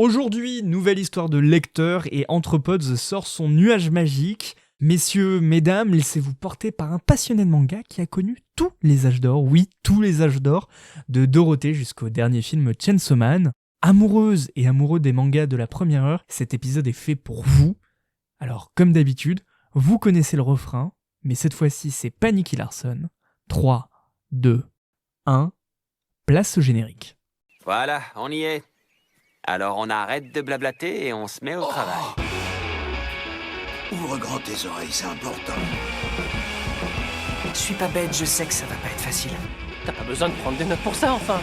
Aujourd'hui, nouvelle histoire de lecteur et Anthropods sort son nuage magique. Messieurs, mesdames, laissez-vous porter par un passionné de manga qui a connu tous les âges d'or, oui, tous les âges d'or, de Dorothée jusqu'au dernier film Chainsaw Man. Amoureuse et amoureux des mangas de la première heure, cet épisode est fait pour vous. Alors, comme d'habitude, vous connaissez le refrain, mais cette fois-ci, c'est pas Nicky Larson. 3, 2, 1, place au générique. Voilà, on y est. Alors on arrête de blablater et on se met au travail. Ouvre grand tes oreilles, c'est important. Je suis pas bête, je sais que ça va pas être facile. T'as pas besoin de prendre des notes pour ça, enfin.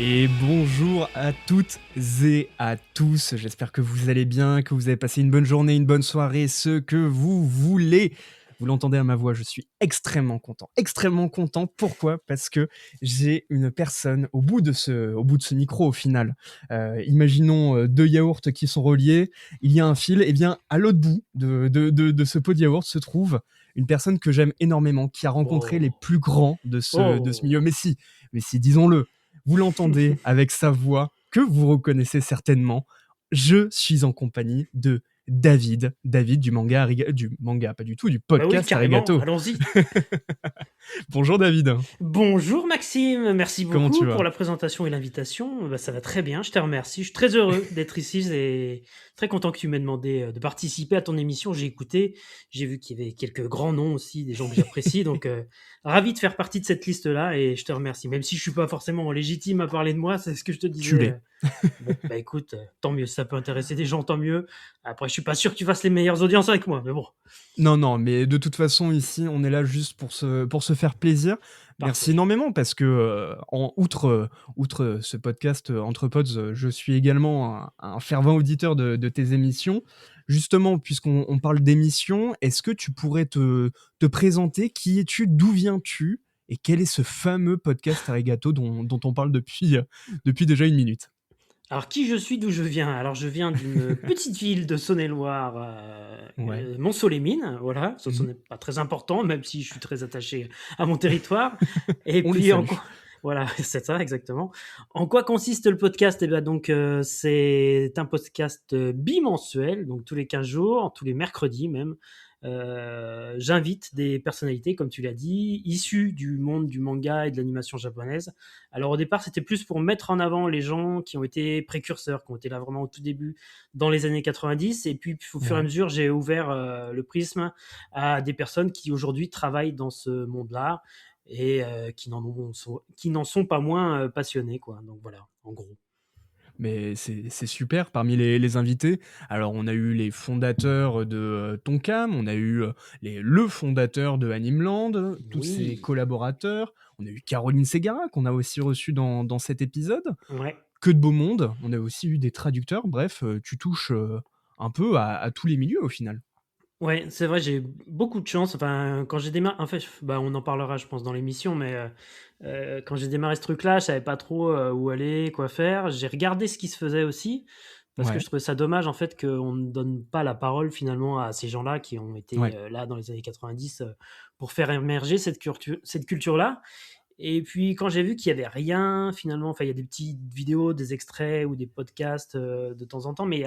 Et bonjour à toutes et à tous, j'espère que vous allez bien, que vous avez passé une bonne journée, une bonne soirée, ce que vous voulez. Vous l'entendez à ma voix, je suis extrêmement content. Pourquoi ? Parce que j'ai une personne au bout de ce micro au final. Imaginons deux yaourts qui sont reliés, il y a un fil, et bien à l'autre bout de ce pot de yaourt se trouve une personne que j'aime énormément, qui a rencontré les plus grands de ce milieu. Mais si, disons-le. Vous l'entendez avec sa voix que vous reconnaissez certainement. Je suis en compagnie de David du manga, pas du tout, du podcast carrément, Arigato. Allons-y. Bonjour David. Bonjour Maxime, merci Comment tu beaucoup vas ? pour la présentation et l'invitation. Ça va très bien, je te remercie. Je suis très heureux d'être ici et très content que tu m'aies demandé de participer à ton émission. J'ai écouté, j'ai vu qu'il y avait quelques grands noms aussi, des gens que j'apprécie, donc ravi de faire partie de cette liste-là et je te remercie. Même si je suis pas forcément légitime à parler de moi, c'est ce que je te disais. Tu l'es. Bon, bah écoute, tant mieux, si ça peut intéresser des gens, tant mieux. Après, je suis pas sûr que tu fasses les meilleures audiences avec moi, mais bon. Non, mais de toute façon, ici, on est là juste pour se faire plaisir. Merci Parfait. énormément parce que, outre ce podcast Anthropods, je suis également un fervent auditeur de tes émissions. Justement, puisqu'on parle d'émissions, est-ce que tu pourrais te présenter ? Qui es-tu ? D'où viens-tu ? Et quel est ce fameux podcast Arigato dont on parle depuis déjà 1 minute ? Alors, qui je suis, d'où je viens? Alors, je viens d'une petite ville de Saône-et-Loire, Ouais. Mont-Soleil-Mines, voilà. Ce Mhm. n'est pas très important, même si je suis très attaché à mon territoire. Et On les puis, salue. voilà, c'est ça, exactement. En quoi consiste le podcast? Eh bien, donc, c'est un podcast bimensuel, donc tous les 15 jours, tous les mercredis même. J'invite des personnalités, comme tu l'as dit, issues du monde du manga et de l'animation japonaise. Alors au départ, c'était plus pour mettre en avant les gens qui ont été précurseurs, qui ont été là vraiment au tout début dans les années 90. Et puis au fur et à Ouais. mesure, j'ai ouvert le prisme à des personnes qui aujourd'hui travaillent dans ce monde-là et qui n'en sont pas moins passionnés, quoi. Donc voilà, en gros. Mais c'est super, parmi les invités, alors on a eu les fondateurs de Tonkam, on a eu le fondateur de Animeland, tous ses Oui, collaborateurs, on a eu Caroline Ségara qu'on a aussi reçue dans cet épisode, ouais. que de beau monde, on a aussi eu des traducteurs, bref, tu touches un peu à tous les milieux au final. Ouais, c'est vrai, j'ai beaucoup de chance. Enfin, quand j'ai démarré, en fait, bah, on en parlera, je pense, dans l'émission, mais quand j'ai démarré ce truc-là, je savais pas trop où aller, quoi faire. J'ai regardé ce qui se faisait aussi, parce que Ouais, je trouvais ça dommage, en fait, qu'on ne donne pas la parole finalement à ces gens-là qui ont été ouais, là dans les années 90 pour faire émerger cette culture-là. Et puis, quand j'ai vu qu'il y avait rien, finalement, enfin, il y a des petites vidéos, des extraits ou des podcasts de temps en temps, mais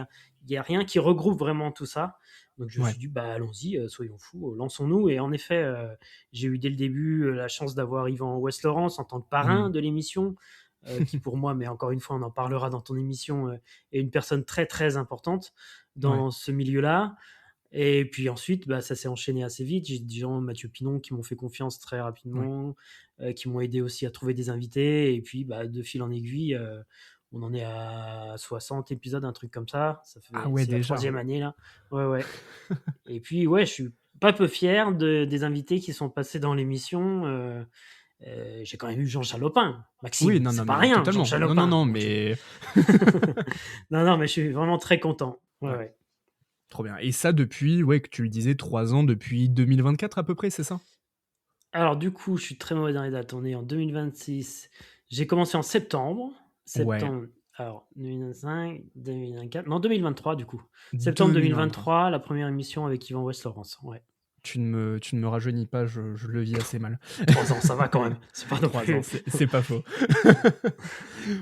il y a rien qui regroupe vraiment tout ça. Donc, je me ouais. suis dit, bah, allons-y, soyons fous, lançons-nous. Et en effet, j'ai eu dès le début la chance d'avoir Yvan West-Laurence en tant que parrain Mm. de l'émission, qui pour moi, mais encore une fois, on en parlera dans ton émission, est une personne très, très importante Ouais, dans ce milieu-là. Et puis ensuite, bah, ça s'est enchaîné assez vite. J'ai des gens, Mathieu Pinon, qui m'ont fait confiance très ouais. rapidement, qui m'ont aidé aussi à trouver des invités. Et puis, bah, de fil en aiguille, on en est à 60 épisodes, un truc comme ça. Ah ouais, C'est la déjà. troisième année, là. Ouais, ouais. Et puis, ouais, je suis pas peu fier des invités qui sont passés dans l'émission. J'ai quand même eu Jean Chalopin, Oui, Maxime. non, C'est non, pas mais rien, Jean totalement. Non, non, Chalopin. non, Donc, mais... non, mais je suis vraiment très content. Ouais, Ouais, ouais. trop bien. Et ça depuis, ouais, que tu le disais, 3 ans, depuis 2024 à peu près, c'est ça ? Alors du coup, je suis très mauvais dans les dates. On est en 2026. J'ai commencé en septembre. Ouais, Septembre. Alors 2025, 2024. Non, 2023 du coup. Septembre 2023. 2023, la première émission avec Yvan West-Laurence. Ouais. Tu ne me rajeunis pas, je le vis assez mal. 3 ans, ça va quand même. C'est pas non 3 plus. ans, c'est pas faux.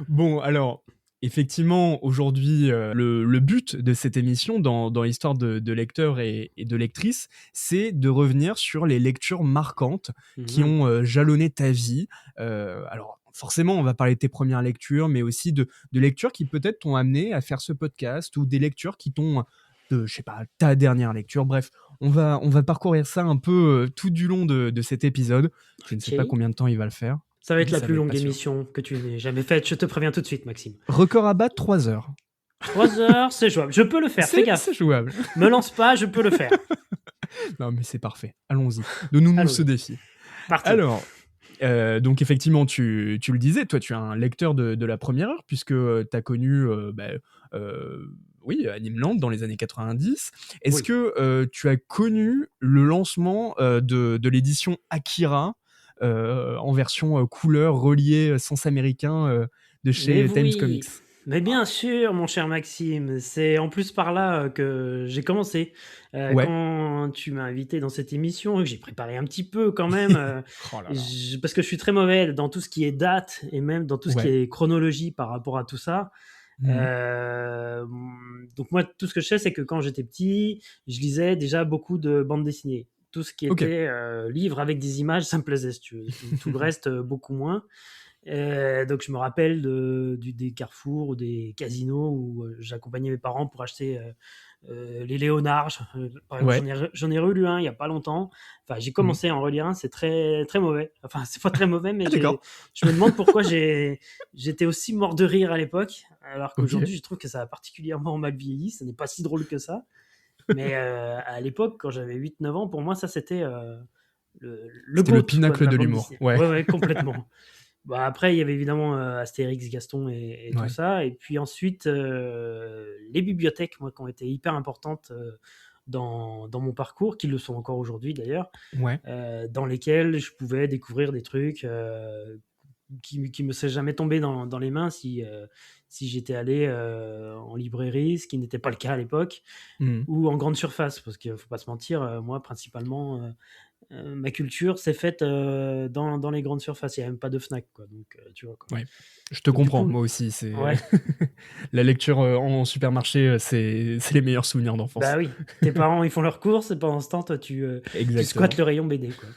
Bon, alors, effectivement, aujourd'hui, le but de cette émission dans Histoire de lecteurs et de lectrices, c'est de revenir sur les lectures marquantes qui Mhm. ont jalonné ta vie. Alors, forcément, on va parler de tes premières lectures, mais aussi de lectures qui peut-être t'ont amené à faire ce podcast ou des lectures qui t'ont, je sais pas, ta dernière lecture. Bref, on va parcourir ça un peu tout du long de cet épisode. Je ne sais pas Ok. combien de temps il va le faire. Ça va être Mais la ça plus va être longue passionnant. émission que tu n'aies jamais faite. Je te préviens tout de suite, Maxime. Record à battre, 3 heures. 3 heures, c'est jouable. Je peux le faire, fais C'est gaffe. jouable. Me lance pas, je peux le faire. Non, mais c'est parfait. Allons-y. Donnons-nous ce Allons-y. défi. Parti. Alors, donc effectivement, tu le disais, toi, tu es un lecteur de la première heure, puisque tu as connu, oui, Animeland dans les années 90. Est-ce Oui. que tu as connu le lancement de l'édition Akira en version couleur reliée sens américain de Mais chez Times oui. Comics? Mais bien sûr, mon cher Maxime, c'est en plus par là que j'ai commencé. Ouais. Quand tu m'as invité dans cette émission, que j'ai préparé un petit peu quand même, Oh là là. parce que je suis très mauvais dans tout ce qui est date et même dans tout ce qui Ouais. est chronologie par rapport à tout ça. Mhm. Donc moi, tout ce que je sais, c'est que quand j'étais petit, je lisais déjà beaucoup de bandes dessinées. Tout ce qui Ok. était livre avec des images, ça me plaisait, si tu veux. Tout le reste, beaucoup moins. Donc je me rappelle des carrefours ou des casinos où j'accompagnais mes parents pour acheter les Léonard. Par exemple, Ouais. j'en ai relu un il y a pas longtemps. Enfin, j'ai Mhm. commencé à en relire un, c'est très très mauvais. Enfin, c'est pas très mauvais, mais Ah, d'accord. je me demande pourquoi j'étais aussi mort de rire à l'époque, alors Ok. qu'aujourd'hui je trouve que ça a particulièrement mal vieilli. Ça n'est pas si drôle que ça. Mais à l'époque, quand j'avais 8-9 ans, pour moi, ça c'était le C'était le GOAT quoi, de pinacle la de bande l'humour. dessinée. Ouais. Ouais, ouais, complètement. Bah, après, il y avait évidemment Astérix, Gaston et tout Ouais. ça. Et puis ensuite, les bibliothèques, moi, qui ont été hyper importantes dans mon parcours, qui le sont encore aujourd'hui d'ailleurs, Ouais. dans lesquelles je pouvais découvrir des trucs qui me seraient jamais tombés dans les mains si j'étais allé en librairie, ce qui n'était pas le cas à l'époque, Mhm. ou en grande surface, parce qu'il ne faut pas se mentir, moi, principalement, ma culture s'est faite dans les grandes surfaces. Il n'y a même pas de Fnac, quoi. Donc, tu vois, quoi. Ouais. Je te Donc, du comprends, coup, moi aussi. C'est ouais, la lecture en supermarché, c'est les meilleurs souvenirs d'enfance. bah oui, tes parents, ils font leurs courses et pendant ce temps, toi, tu Exactement. squattes le rayon BD, quoi.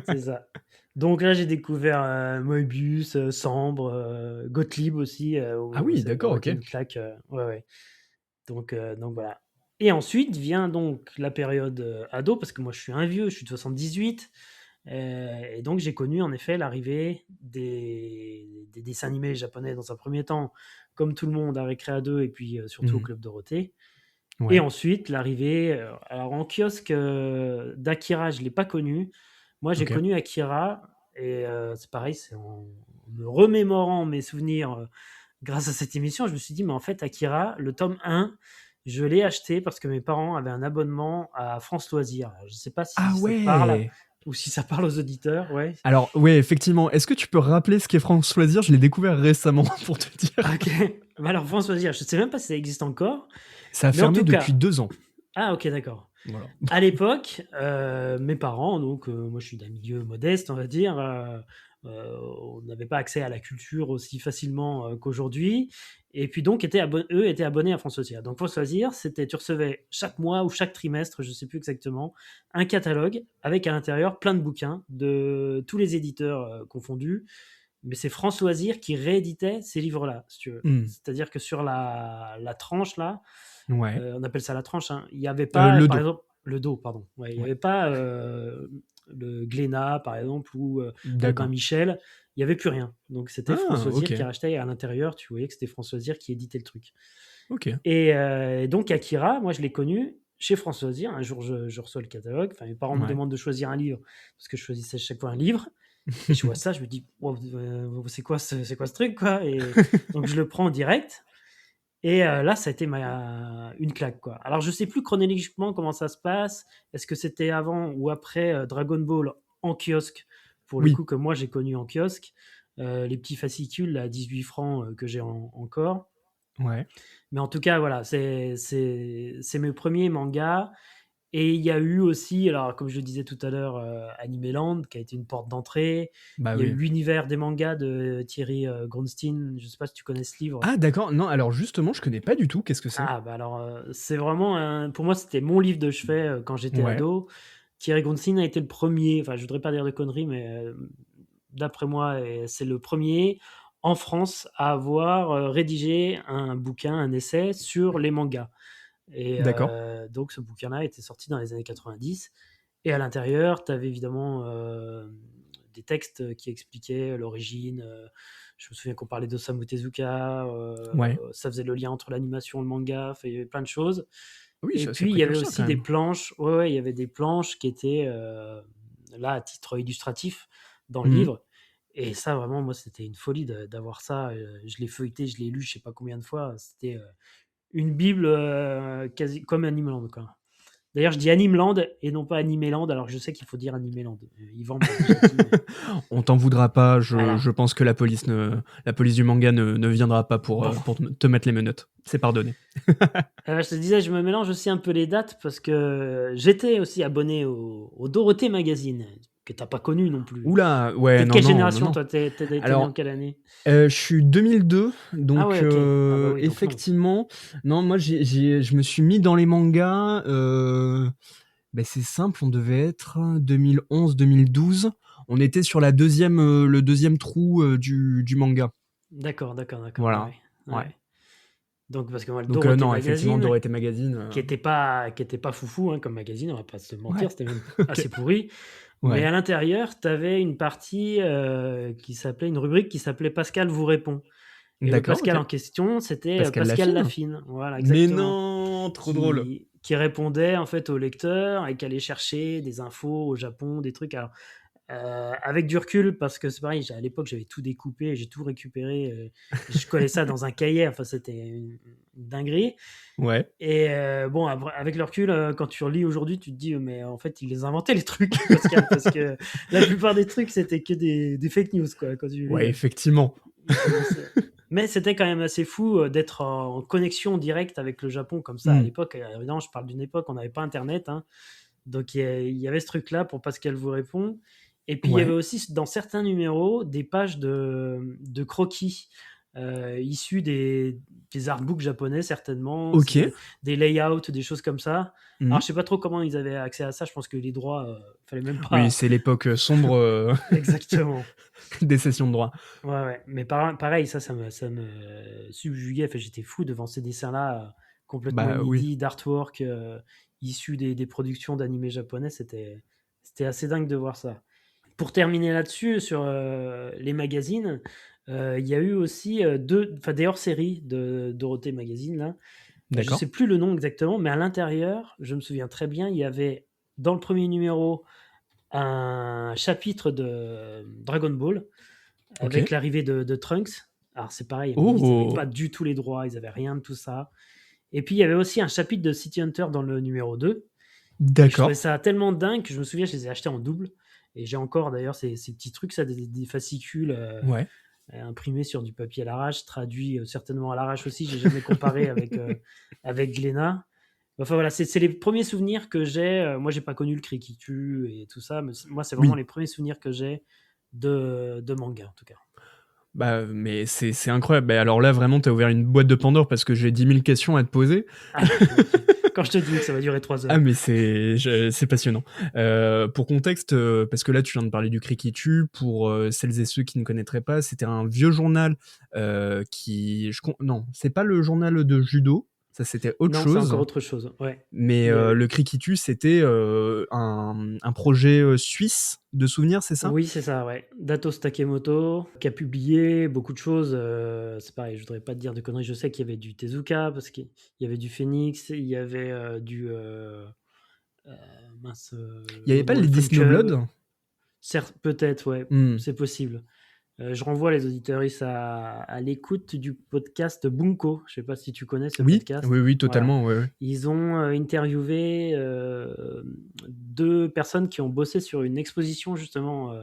C'est ça. Donc là, j'ai découvert Moebius, Sambre, Gottlieb aussi, Ah où oui, ça a d'accord, vraiment ok. été une claque. Ouais, ouais. Donc voilà. Et ensuite vient donc la période ado, parce que moi je suis un vieux, je suis de 78, et donc j'ai connu en effet l'arrivée des dessins animés japonais dans un premier temps, comme tout le monde à Récréa 2 et puis surtout au Mhm. Club Dorothée. Et Ouais. ensuite l'arrivée, alors en kiosque d'Akira, je ne l'ai pas connu. Moi j'ai Ok. connu Akira, et c'est pareil, c'est en me remémorant mes souvenirs grâce à cette émission, je me suis dit, mais en fait, Akira, le tome 1, je l'ai acheté parce que mes parents avaient un abonnement à France Loisirs. Alors, je ne sais pas si Ah ça te parle ouais. ou si ça parle aux auditeurs. Ouais. Alors, ouais, effectivement. Est-ce que tu peux rappeler ce qu'est France Loisirs? Je l'ai découvert récemment, pour te dire. Ok. Bah alors, France Loisirs, je ne sais même pas si ça existe encore. Ça a Mais en fermé tout depuis cas, 2 ans. ah ok, d'accord. Voilà. À l'époque, mes parents, donc moi je suis d'un milieu modeste, on va dire, on n'avait pas accès à la culture aussi facilement qu'aujourd'hui, et puis donc eux étaient abonnés à France Loisirs. Donc France Loisirs, c'était, tu recevais chaque mois ou chaque trimestre, je ne sais plus exactement, un catalogue avec à l'intérieur plein de bouquins de tous les éditeurs confondus, mais c'est France Loisirs qui rééditait ces livres-là, si tu veux. Mhm. C'est-à-dire que sur la tranche là, Ouais. on appelle ça la tranche, hein. Il n'y avait pas, Le par dos. exemple, le dos, pardon. Ouais, il n'y Ouais. avait pas le Glénat, par exemple, ou Albin D'accord. Michel. Il n'y avait plus rien. Donc c'était Ah, France Loisirs ok. qui rachetait, et à l'intérieur, tu voyais que c'était France Loisirs qui éditait le truc. Ok. Et donc Akira, moi je l'ai connu chez France Loisirs. Un jour, je reçois le catalogue. Enfin, mes parents me Ouais. demandent de choisir un livre, parce que je choisissais chaque fois un livre. Et je vois ça, je me dis, wow, c'est quoi ce truc, quoi. Et donc je le prends en direct. Et là, ça a été une claque, quoi. Alors, je sais plus chronologiquement comment ça se passe. Est-ce que c'était avant ou après Dragon Ball en kiosque, pour le Oui. coup, que moi j'ai connu en kiosque, les petits fascicules à 18 francs que j'ai encore. Ouais. Mais en tout cas, voilà, c'est mes premiers mangas. Et il y a eu aussi, alors comme je le disais tout à l'heure, Animeland, qui a été une porte d'entrée. Bah Il y a eu oui. l'univers des mangas de Thierry Grunstein. Je sais pas si tu connais ce livre. Ah d'accord, non, alors justement, je connais pas du tout, qu'est-ce que c'est? Ah, bah alors, c'est vraiment pour moi, c'était mon livre de chevet quand j'étais Ouais, ado. Thierry Grunstein a été le premier, enfin, je voudrais pas dire de conneries, mais d'après moi, c'est le premier en France à avoir rédigé un bouquin, un essai sur les mangas. Et d'accord. donc, ce bouquin-là était sorti dans les années 90. Et à l'intérieur, tu avais évidemment des textes qui expliquaient l'origine. Je me souviens qu'on parlait d'Osamu Tezuka. Ouais. Ça faisait le lien entre l'animation et le manga. Enfin, il y avait plein de choses. Oui, Et c'est assez puis, il y avait précurseur aussi quand des même. planches. Ouais, ouais, il y avait des planches qui étaient là à titre illustratif dans le Mmh. livre. Et ça, vraiment, moi, c'était une folie d'avoir ça. Je l'ai feuilleté, je l'ai lu, je sais pas combien de fois. C'était une bible quasi comme Animeland, quoi. D'ailleurs, je dis Animeland et non pas Animeland, alors que je sais qu'il faut dire Animeland. Yvan m'a déjà dit, mais On t'en voudra pas, voilà. je pense que la police du manga ne viendra pas Bon, pour te mettre les menottes. C'est pardonné. je te disais, je me mélange aussi un peu les dates parce que j'étais aussi abonné au Dorothée Magazine, que t'as pas connu non plus. Ouh là! Ouais, T'es de non, quelle non, non, génération, non. toi? T'es né en Alors, quelle année? je suis 2002, Ah donc ouais, ok. Ah bah oui, donc non. effectivement, non, moi je me suis mis dans les mangas, beh, c'est simple, on devait être 2011-2012. On était sur le deuxième trou, du manga. D'accord, d'accord, d'accord. Ouais, Voilà, ouais. Ouais, ouais. ouais. Donc, parce que moi, le Donc Dorothée non, effectivement, Magazine, Dorothée Magazine, qui était pas foufou hein, comme magazine, on va pas se ouais, mentir, c'était même OK, assez pourri. Mais ouais, à l'intérieur, tu avais une partie qui s'appelait, une rubrique qui s'appelait Pascal vous répond. Et le d'accord, Pascal OK. en question, c'était Pascal Pascal Lafine? Lafine. Voilà, Mais exactement. non! Trop drôle. Qui répondait en fait au lecteur et qui allait chercher des infos au Japon, des trucs. Alors, avec du recul, parce que c'est pareil, à l'époque, j'avais tout découpé, j'ai tout récupéré. Je collais ça dans un cahier, enfin, c'était une dinguerie. Ouais. Et bon, avec le recul, quand tu relis aujourd'hui, tu te dis, mais en fait, il les inventait les trucs, Pascal, parce que la plupart des trucs, c'était que des fake news, quoi, quand tu Ouais, lis. effectivement. Il commençait. Mais c'était quand même assez fou d'être en connexion directe avec le Japon comme ça à Mmh. l'époque. Évidemment, je parle d'une époque où on n'avait pas Internet, hein. Donc il y avait ce truc-là pour Pascal vous répond. Et puis il y avait Ouais. aussi dans certains numéros des pages de croquis issus des artbooks japonais certainement. OK. C'était des layouts, des choses comme ça. Mmh. Alors je sais pas trop comment ils avaient accès à ça. Je pense que les droits, fallait même Oui, pas. c'est l'époque, sombre, Exactement. des sessions de droit. Ouais, ouais. Mais pareil, ça me subjuguait. Enfin, j'étais fou devant ces dessins-là, complètement Bah, oui. inédits, d'artwork issus des productions d'animés japonais. C'était assez dingue de voir ça. Pour terminer là-dessus, sur les magazines, il y a eu aussi des hors-séries de Dorothée Magazine. Là. Je ne D'accord. sais plus le nom exactement, mais à l'intérieur, je me souviens très bien, il y avait dans le premier numéro un chapitre de Dragon Ball avec OK. l'arrivée de Trunks. Alors c'est pareil, à mon avis, ils n'avaient pas Oh! du tout les droits, ils n'avaient rien de tout ça. Et puis il y avait aussi un chapitre de City Hunter dans le numéro 2. Et je trouvais D'accord. ça tellement dingue que je me souviens, je les ai achetés en double. Et j'ai encore d'ailleurs ces petits trucs, ça, des fascicules Ouais. imprimés sur du papier à l'arrache, traduits certainement à l'arrache aussi. J'ai jamais comparé avec Glénat. Enfin voilà, c'est les premiers souvenirs que j'ai. Moi, j'ai pas connu le cri qui tue et tout ça, mais moi, c'est vraiment Oui. les premiers souvenirs que j'ai de manga en tout cas. Bah, mais c'est incroyable. Bah, alors là, vraiment, tu as ouvert une boîte de Pandore parce que j'ai 10 000 questions à te poser. Ah, quand je te dis que ça va durer 3 Ah, heures. mais c'est passionnant. Pour contexte, parce que là, tu viens de parler du cri qui tue. Pour celles et ceux qui ne connaîtraient pas, c'était un vieux journal non, c'est pas le journal de judo. Ça, c'était autre Non, c'est encore chose. autre chose. Ouais. Mais le cri qui tue, c'était un projet suisse de souvenirs, c'est ça? Oui, c'est ça, ouais. Datos Takemoto, qui a publié beaucoup de choses. C'est pareil, je voudrais pas te dire de conneries. Je sais qu'il y avait du Tezuka, parce qu'il y avait du Phoenix, il y avait mince, Il y avait pas les Wolfen Disney Cub. Blood? Certes, peut-être, ouais, Mmh. c'est possible. Je renvoie les auditeuristes à l'écoute du podcast Bunko. Je sais pas si tu connais ce Oui, podcast. oui, oui, Voilà. totalement, ouais, ouais. Ils ont interviewé 2 personnes qui ont bossé sur une exposition justement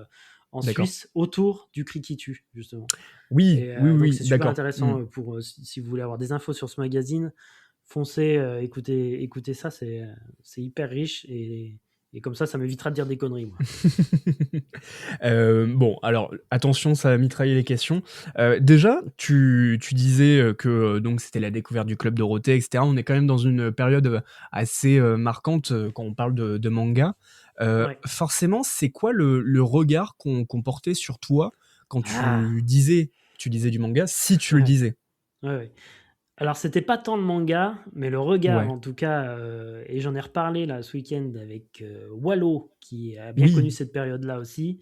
en D'accord. Suisse autour du cri qui tue, justement. Oui, Et oui, donc oui, c'est super d'accord. Mmh. intéressant pour si vous voulez avoir des infos sur ce magazine. foncez, écoutez ça, c'est hyper riche et comme ça m'évitera de dire des conneries, moi. Bon, alors attention, ça va mitrailler les questions. Déjà, tu disais que donc c'était la découverte du Club Dorothée, etc. On est quand même dans une période assez marquante quand on parle de manga. Ouais. Forcément, c'est quoi le regard qu'on portait sur toi quand Ah! tu lisais du manga, si tu le Ouais, disais? ouais, ouais. Alors c'était pas tant le manga, mais le regard Ouais. en tout cas, et j'en ai reparlé là ce week-end avec, Wallo qui a bien connu Oui, cette période-là aussi.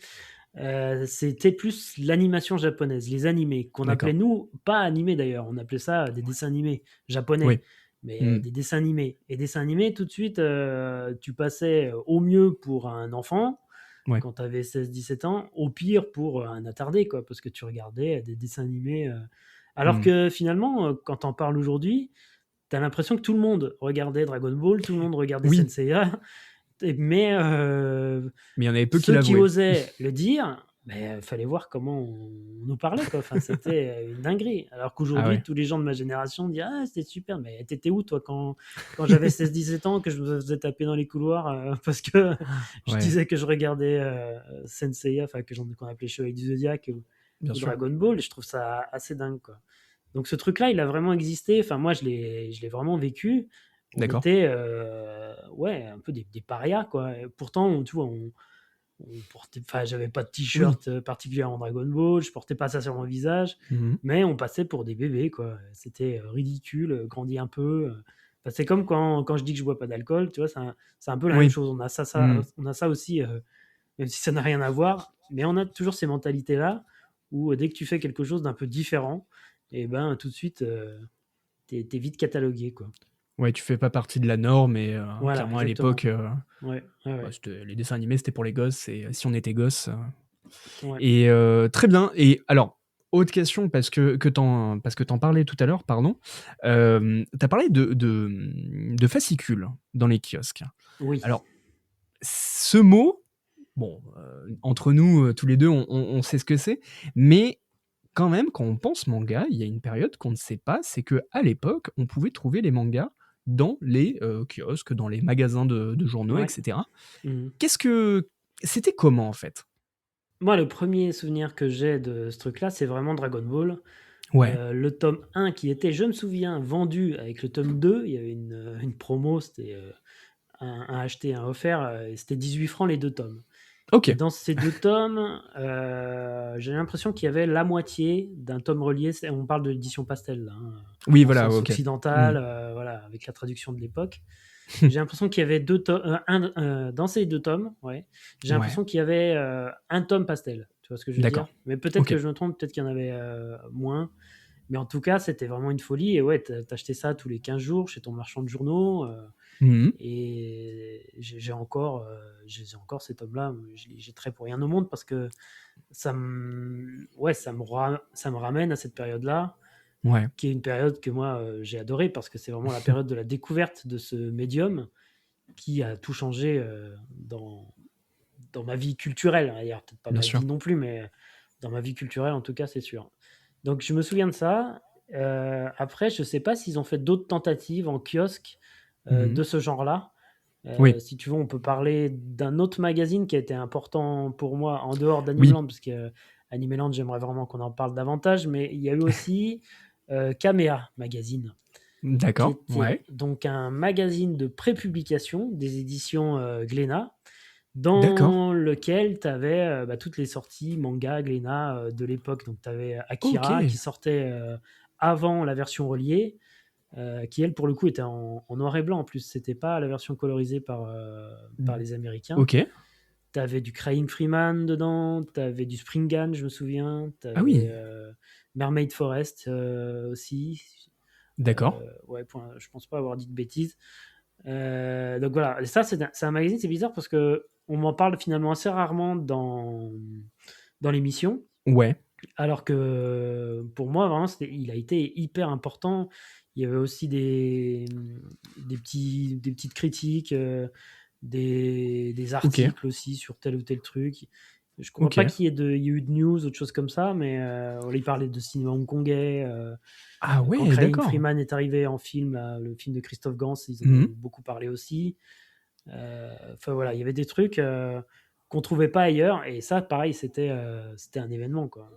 C'était plus l'animation japonaise, les animés qu'on appelait d'accord. nous pas animés d'ailleurs, on appelait ça des dessins animés japonais, Oui. mais, Mmh. des dessins animés et dessins animés tout de suite, tu passais, au mieux pour un enfant Ouais. quand tu avais 16-17 ans, au pire pour, un attardé quoi, parce que tu regardais, des dessins animés, alors Mmh. que finalement, quand on parle aujourd'hui, tu as l'impression que tout le monde regardait Dragon Ball, tout le monde regardait Oui, Senseiya, mais mais il y en avait peu qui ceux qui l'avouaient. osaient le dire, beh, fallait voir comment on nous parlait, quoi. Enfin, c'était, une dinguerie. Alors Ah qu'aujourd'hui, ouais. tous les gens de ma génération disent: «Ah, c'était super», mais tu étais où toi quand j'avais 16-17 ans, que je me faisais taper dans les couloirs, parce que je Ouais, disais que je regardais, Senseiya, enfin qu'on appelait Chevalier du Zodiaque bien ou sûr. Dragon Ball, et je trouve ça assez dingue, quoi. Donc ce truc-là, il a vraiment existé. Enfin, moi, je l'ai vraiment vécu. On D'accord. était, ouais, un peu des parias, quoi. Et pourtant, tu vois, on portait, enfin, j'avais pas de Oui. t-shirt particulier en Dragon Ball, je portais pas ça sur mon visage, Mmh. mais on passait pour des bébés, quoi. C'était ridicule, grandi un peu. Enfin, c'est comme quand je dis que je bois pas d'alcool, tu vois, c'est un peu la même Oui. chose. Mmh. On a ça aussi, même si ça n'a rien à voir, mais on a toujours ces mentalités-là où dès que tu fais quelque chose d'un peu différent, et ben tout de suite, t'es vite catalogué, quoi. Ouais, tu fais pas partie de la norme et Voilà, clairement à l'époque, exactement. Ouais, ouais, bah, ouais, c'était les dessins animés, c'était pour les gosses et si on était gosse, ouais. et très bien et alors, autre question parce que tu parlais tout à l'heure, pardon. Tu as parlé de fascicules dans les kiosques. Oui. Alors, ce mot, bon, entre nous, tous les 2, on sait ce que c'est, mais quand même, quand on pense manga, il y a une période qu'on ne sait pas, c'est qu'à l'époque, on pouvait trouver les mangas dans les, kiosques, dans les magasins de journaux et Ouais. cetera. Mmh. Qu'est-ce que c'était comment, en fait? Moi, le premier souvenir que j'ai de ce truc-là, c'est vraiment Dragon Ball. Ouais, Le tome 1 qui était, je me souviens, vendu avec le tome 2. Il y avait une promo, c'était, un acheté, un offert, et c'était 18 francs les 2 tomes. Et OK. dans ces 2 tomes, j'ai l'impression qu'il y avait la moitié d'un tome relié. On parle de l'édition pastel là, hein, Oui, en voilà, sens OK. Mmh. occidental, voilà, avec la traduction de l'époque. J'ai l'impression qu'il y avait 2 tomes, dans ces 2 tomes, ouais, j'ai Ouais, l'impression qu'il y avait, 1 tome pastel. Tu vois ce que je veux d'accord. dire? Mais peut-être que OK. je me trompe, peut-être qu'il y en avait, moins. Mais en tout cas, c'était vraiment une folie et ouais, tu ça tous les 15 jours chez ton marchand de journaux, Mmh. et j'ai encore cet homme-là, j'ai trait pour rien au monde parce que ouais, ça me ramène à cette période-là, Ouais. qui est une période que moi, j'ai adorée parce que c'est vraiment la période de la découverte de ce médium qui a tout changé, dans ma vie culturelle. D'ailleurs, peut-être pas Bien ma sûr. vie non plus, mais dans ma vie culturelle, en tout cas, c'est sûr. Donc je me souviens de ça. Après, je sais pas s'ils ont fait d'autres tentatives en kiosque, Mmh. de ce genre-là. Oui. Si tu veux, on peut parler d'un autre magazine qui a été important pour moi en dehors Oui. d'Animeland, parce que Animeland, j'aimerais vraiment qu'on en parle davantage, mais il y a eu aussi Kamea Magazine, qui D'accord. était Ouais. donc un magazine de prépublication des éditions Glénat, D'accord. dans lequel tu avais toutes les sorties manga Glénat de l'époque. Donc tu avais Akira qui OK. sortait avant la version reliée, qui elle pour le coup était en noir et blanc en plus. C'était pas la version colorisée par les Américains. OK. Tu avais du Crying Freeman dedans, tu avais du Springan, je me souviens, tu Ah avais oui, Mermaid Forest aussi. d'accord. Ouais, je pense pas avoir dit de bêtises. Donc voilà, et ça c'est un magazine, c'est bizarre parce que on m'en parle finalement assez rarement dans l'émission, Ouais. alors que pour moi vraiment il a été hyper important. Il y avait aussi des petites critiques, des OK. articles aussi sur tel ou tel truc. Je crois Ok. pas il y ait eu de news ou de choses comme ça, mais il parlait de cinéma hongkongais. Ah Quand ouais, Crying d'accord. Freeman est arrivé en film, là, le film de Christophe Gans, ils en Mhm. ont beaucoup parlé aussi. Enfin voilà, il y avait des trucs qu'on trouvait pas ailleurs, et ça, pareil, c'était un événement, quoi.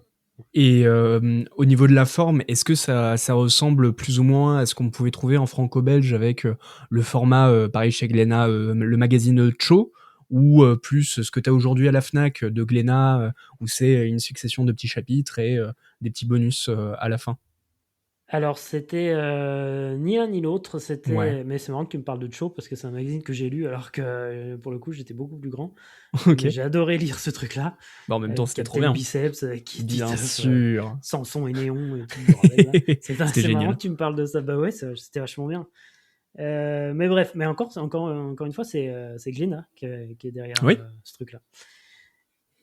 Et au niveau de la forme, est-ce que ça ressemble plus ou moins à ce qu'on pouvait trouver en franco-belge avec le format, pareil chez Glénat, le magazine Cho, ou plus ce que tu as aujourd'hui à la Fnac de Glénat, où c'est une succession de petits chapitres et des petits bonus à la fin? Alors, c'était ni l'un ni l'autre, Ouais, mais c'est marrant que tu me parles de Cho parce que c'est un magazine que j'ai lu alors que pour le coup j'étais beaucoup plus grand. Mais ok. j'ai adoré lire ce truc-là, Bah, en même temps, avec c'était trop Captain bien. Biceps, avec Kitty Bien Tuff, sûr. Samson et Néon et tout le bordel là. C'était C'est marrant génial. que tu me parles de ça. Bah ouais, c'était vachement bien. Mais bref, mais encore une fois, c'est Glénat qui est derrière Oui, ce truc-là.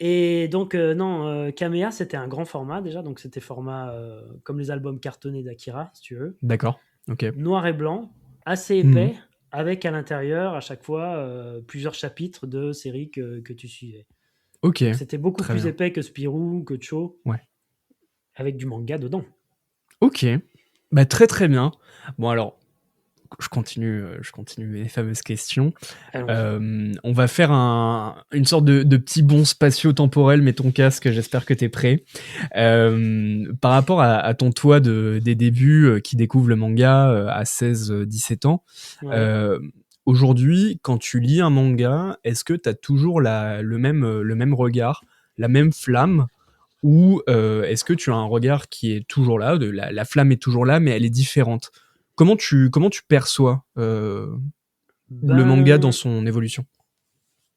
Et donc, non, Kamea, c'était un grand format déjà, donc c'était format comme les albums cartonnés d'Akira, si tu veux. d'accord. Ok. Noir et blanc, assez Mhm. épais, avec à l'intérieur, à chaque fois, plusieurs chapitres de séries que tu suivais. Ok, Donc, c'était beaucoup très plus bien. épais que Spirou, que Cho, Ouais. avec du manga dedans. Ok. Bah, très très bien. Bon alors, je continue mes fameuses questions. Allons-y. On va faire une sorte de petit bond spatio-temporel, mets ton casque, j'espère que t'es prêt. Par rapport à ton toi des débuts qui découvre le manga à 16-17 ans, Ouais. euh, aujourd'hui, quand tu lis un manga, est-ce que t'as toujours le même regard, la même flamme, ou est-ce que tu as un regard qui est toujours là, la flamme est toujours là, mais elle est différente? Comment tu perçois le manga dans Ben, son évolution?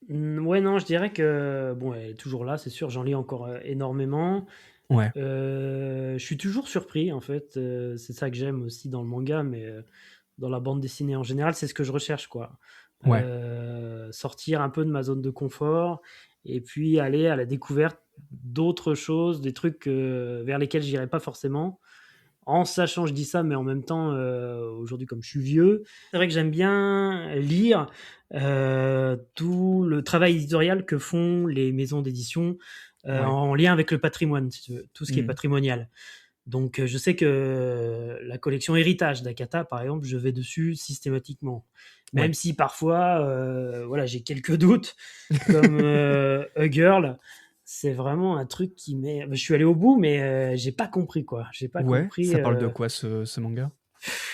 ouais, non, je dirais que, bon, elle est toujours là, c'est sûr, j'en lis encore énormément. Ouais, Je suis toujours surpris, en fait. C'est ça que j'aime aussi dans le manga, mais dans la bande dessinée en général, c'est ce que je recherche, quoi. ouais, Sortir un peu de ma zone de confort et puis aller à la découverte d'autres choses, des trucs vers lesquels j'irais pas forcément. En sachant, je dis ça, mais en même temps, aujourd'hui, comme je suis vieux, c'est vrai que j'aime bien lire tout le travail éditorial que font les maisons d'édition ouais. en lien avec le patrimoine, si tu veux, tout ce qui est Mhm. patrimonial. Donc, je sais que la collection Héritage d'Akata, par exemple, je vais dessus systématiquement. Même Ouais. si parfois, voilà, j'ai quelques doutes, comme A Girl, c'est vraiment un truc qui m'est. Je suis allé au bout, mais j'ai pas compris, quoi. J'ai pas Ouais, compris. ça parle de quoi ce manga?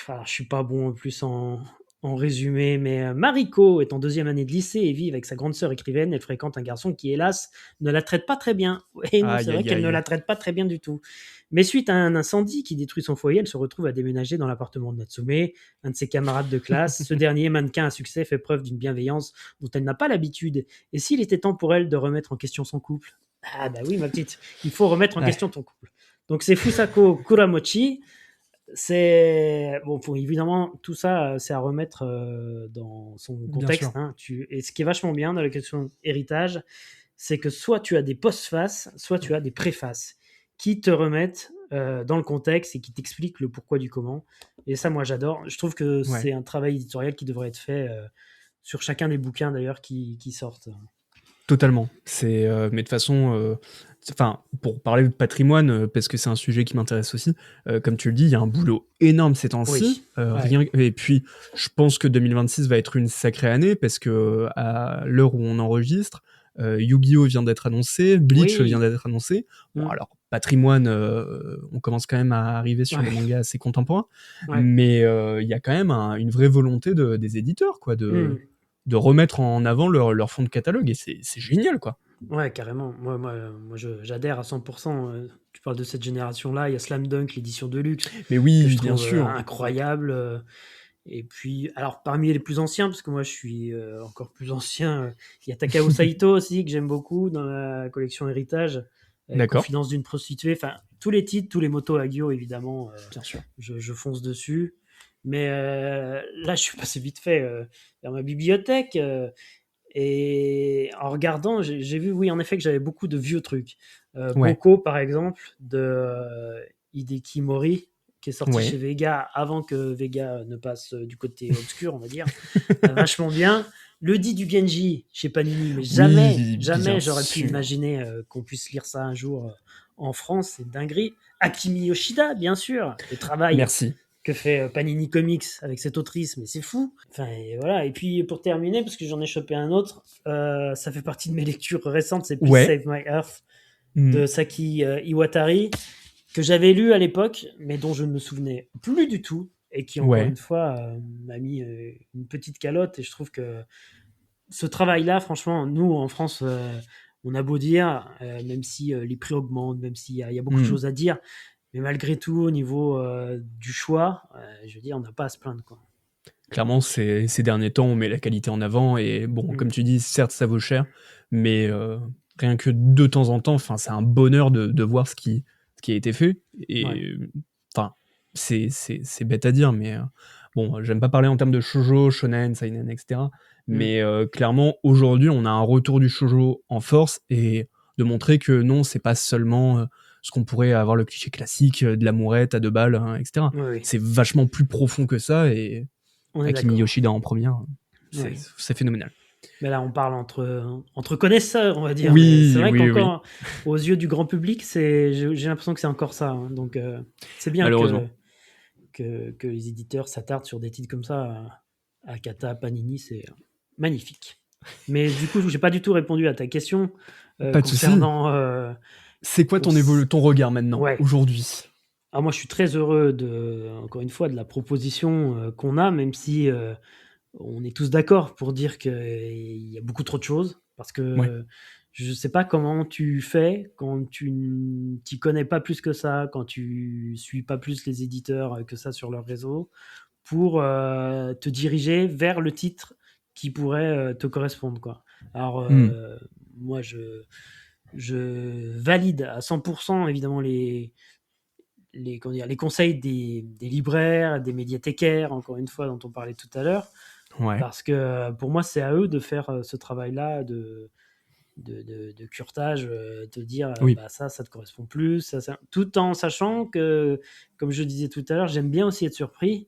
Alors, je suis pas bon en plus en résumé, mais Mariko est en deuxième année de lycée et vit avec sa grande sœur écrivaine. Elle fréquente un garçon qui, hélas, ne la traite pas très bien. Et non, c'est Aïe vrai aïe qu'elle ne aïe. la traite pas très bien du tout. Mais suite à un incendie qui détruit son foyer, elle se retrouve à déménager dans l'appartement de Natsume, un de ses camarades de classe. Ce dernier, mannequin à succès, fait preuve d'une bienveillance dont elle n'a pas l'habitude. Et s'il était temps pour elle de remettre en question son couple? Ah bah oui, ma petite, il faut remettre en Ouais, question ton couple. Donc c'est Fusako Kuramochi. C'est bon, pour évidemment tout ça, c'est à remettre dans son bien sûr. contexte. Hein. Et ce qui est vachement bien dans la question héritage, c'est que soit tu as des postfaces, soit tu as des préfaces qui te remettent dans le contexte et qui t'expliquent le pourquoi du comment. Et ça, moi, j'adore. Je trouve que Ouais, c'est un travail éditorial qui devrait être fait sur chacun des bouquins d'ailleurs qui sortent. totalement. Mais de toute façon, enfin, pour parler de patrimoine, parce que c'est un sujet qui m'intéresse aussi, comme tu le dis, il y a un boulot énorme ces temps-ci. Oui, ouais, Et puis, je pense que 2026 va être une sacrée année parce que à l'heure où on enregistre, Yu-Gi-Oh vient d'être annoncé, Bleach vient oui, d'être annoncé. Bon, mm, alors patrimoine, on commence quand même à arriver sur des ouais, mangas assez contemporains, ouais. mais il y a quand même une vraie volonté des éditeurs, quoi, Mm. de remettre en avant leur fond de catalogue, et c'est génial, quoi. Ouais, carrément. Moi j'adhère à 100%. Tu parles de cette génération-là, il y a Slam Dunk, l'édition de luxe, Mais que je oui, bien trouve sûr. incroyable. Et puis, alors parmi les plus anciens, parce que moi je suis encore plus ancien, il y a Takao Saito aussi, que j'aime beaucoup dans la collection Héritage, D'accord, Confidence d'une prostituée. Enfin, tous les titres, tous les motos Hagio, évidemment, bien sûr. je fonce dessus. Mais là, je suis passé vite fait dans ma bibliothèque. Et en regardant, j'ai vu, oui, en effet, que j'avais beaucoup de vieux trucs. Ouais, Boko, par exemple, de Hideki Mori, qui est sorti ouais. chez Vega avant que Vega ne passe du côté obscur, on va dire. Vachement bien. Le dit du Genji chez Panini, mais jamais, Oui, jamais bien j'aurais pu sûr. imaginer qu'on puisse lire ça un jour en France, c'est une dinguerie. Akimi Yoshida, bien sûr, le travail Merci. que fait Panini Comics avec cette autrice, mais c'est fou. Enfin, et voilà. Et puis pour terminer, parce que j'en ai chopé un autre, ça fait partie de mes lectures récentes, c'est Please Ouais. Save My Earth Mm. de Saki Iwatari, que j'avais lu à l'époque, mais dont je ne me souvenais plus du tout, et qui encore Ouais. une fois m'a mis une petite calotte. Et je trouve que ce travail-là, franchement, nous en France, on a beau dire, même si les prix augmentent, même s'il y a beaucoup de Mm. choses à dire, mais malgré tout, au niveau du choix, je veux dire, on n'a pas à se plaindre, quoi. Clairement, ces derniers temps, on met la qualité en avant et bon, Mm. comme tu dis, certes, ça vaut cher, mais rien que de temps en temps, enfin, c'est un bonheur de voir ce qui a été fait. Et Ouais. enfin, c'est bête à dire, mais bon, j'aime pas parler en termes de shoujo, shonen, seinen, etc. Mais clairement, aujourd'hui, on a un retour du shoujo en force et de montrer que non, c'est pas seulement ce qu'on pourrait avoir le cliché classique de l'amourette à 2 balles, hein, etc. Oui, oui, C'est vachement plus profond que ça et on est Akimi d'accord. Yoshida en première, c'est Oui. c'est phénoménal. Mais là, on parle entre connaisseurs, on va dire. Oui, Mais c'est vrai oui, qu'encore, aux yeux du grand public, j'ai l'impression que c'est encore ça, hein. Donc, c'est bien Malheureusement. que les éditeurs s'attardent sur des titres comme ça. Akata, Panini, c'est magnifique. Mais du coup, j'ai pas du tout répondu à ta question Pas de souci. concernant. C'est quoi ton regard maintenant, Ouais. aujourd'hui? Ah, moi, je suis très heureux encore une fois, de la proposition qu'on a, même si on est tous d'accord pour dire qu'il y a beaucoup trop de choses. Parce que Ouais. je ne sais pas comment tu fais quand tu t'y connais pas plus que ça, quand tu suis pas plus les éditeurs que ça sur leur réseau, pour te diriger vers le titre qui pourrait te correspondre, quoi. Alors, moi, je valide à 100% évidemment comment dire, les conseils des libraires, des médiathécaires, encore une fois, dont on parlait tout à l'heure, Ouais. parce que pour moi, c'est à eux de faire ce travail-là de curetage, te dire Oui. bah, ça te correspond plus, ça, tout en sachant que, comme je disais tout à l'heure, j'aime bien aussi être surpris.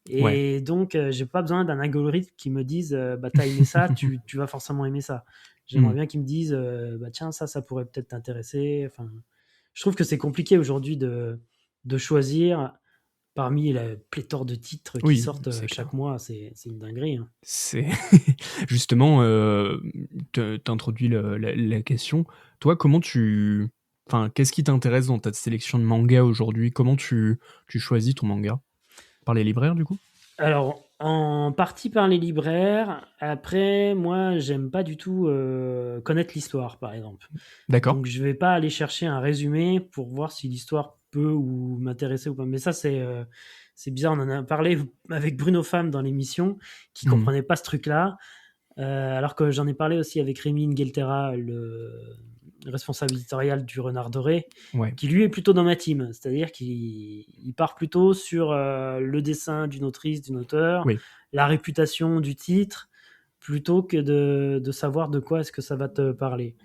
Et Ouais. donc, j'ai pas besoin d'un algorithme qui me dise bah, t'as aimé ça, tu vas forcément aimer ça. J'aimerais bien qu'ils me disent bah, tiens, ça pourrait peut-être t'intéresser. Enfin, je trouve que c'est compliqué aujourd'hui de choisir parmi la pléthore de titres qui Oui, sortent c'est clair. chaque mois. C'est une dinguerie, hein. C'est justement, t'introduis la question. Toi, qu'est-ce qui t'intéresse dans ta sélection de mangas aujourd'hui? Comment tu choisis ton manga? Par les libraires, du coup? Alors, en partie par les libraires. Après, moi, j'aime pas du tout connaître l'histoire, par exemple. D'accord. Donc, je vais pas aller chercher un résumé pour voir si l'histoire peut ou m'intéresser ou pas. Mais ça, c'est bizarre. On en a parlé avec Bruno Femme dans l'émission, qui comprenait pas ce truc-là. Alors que j'en ai parlé aussi avec Rémi Ngelterra, le responsable éditorial du Renard Doré, Ouais. qui lui est plutôt dans ma team. C'est-à-dire qu'il part plutôt sur le dessin d'une autrice, d'un auteur, Oui. la réputation du titre, plutôt que de savoir de quoi est-ce que ça va te parler.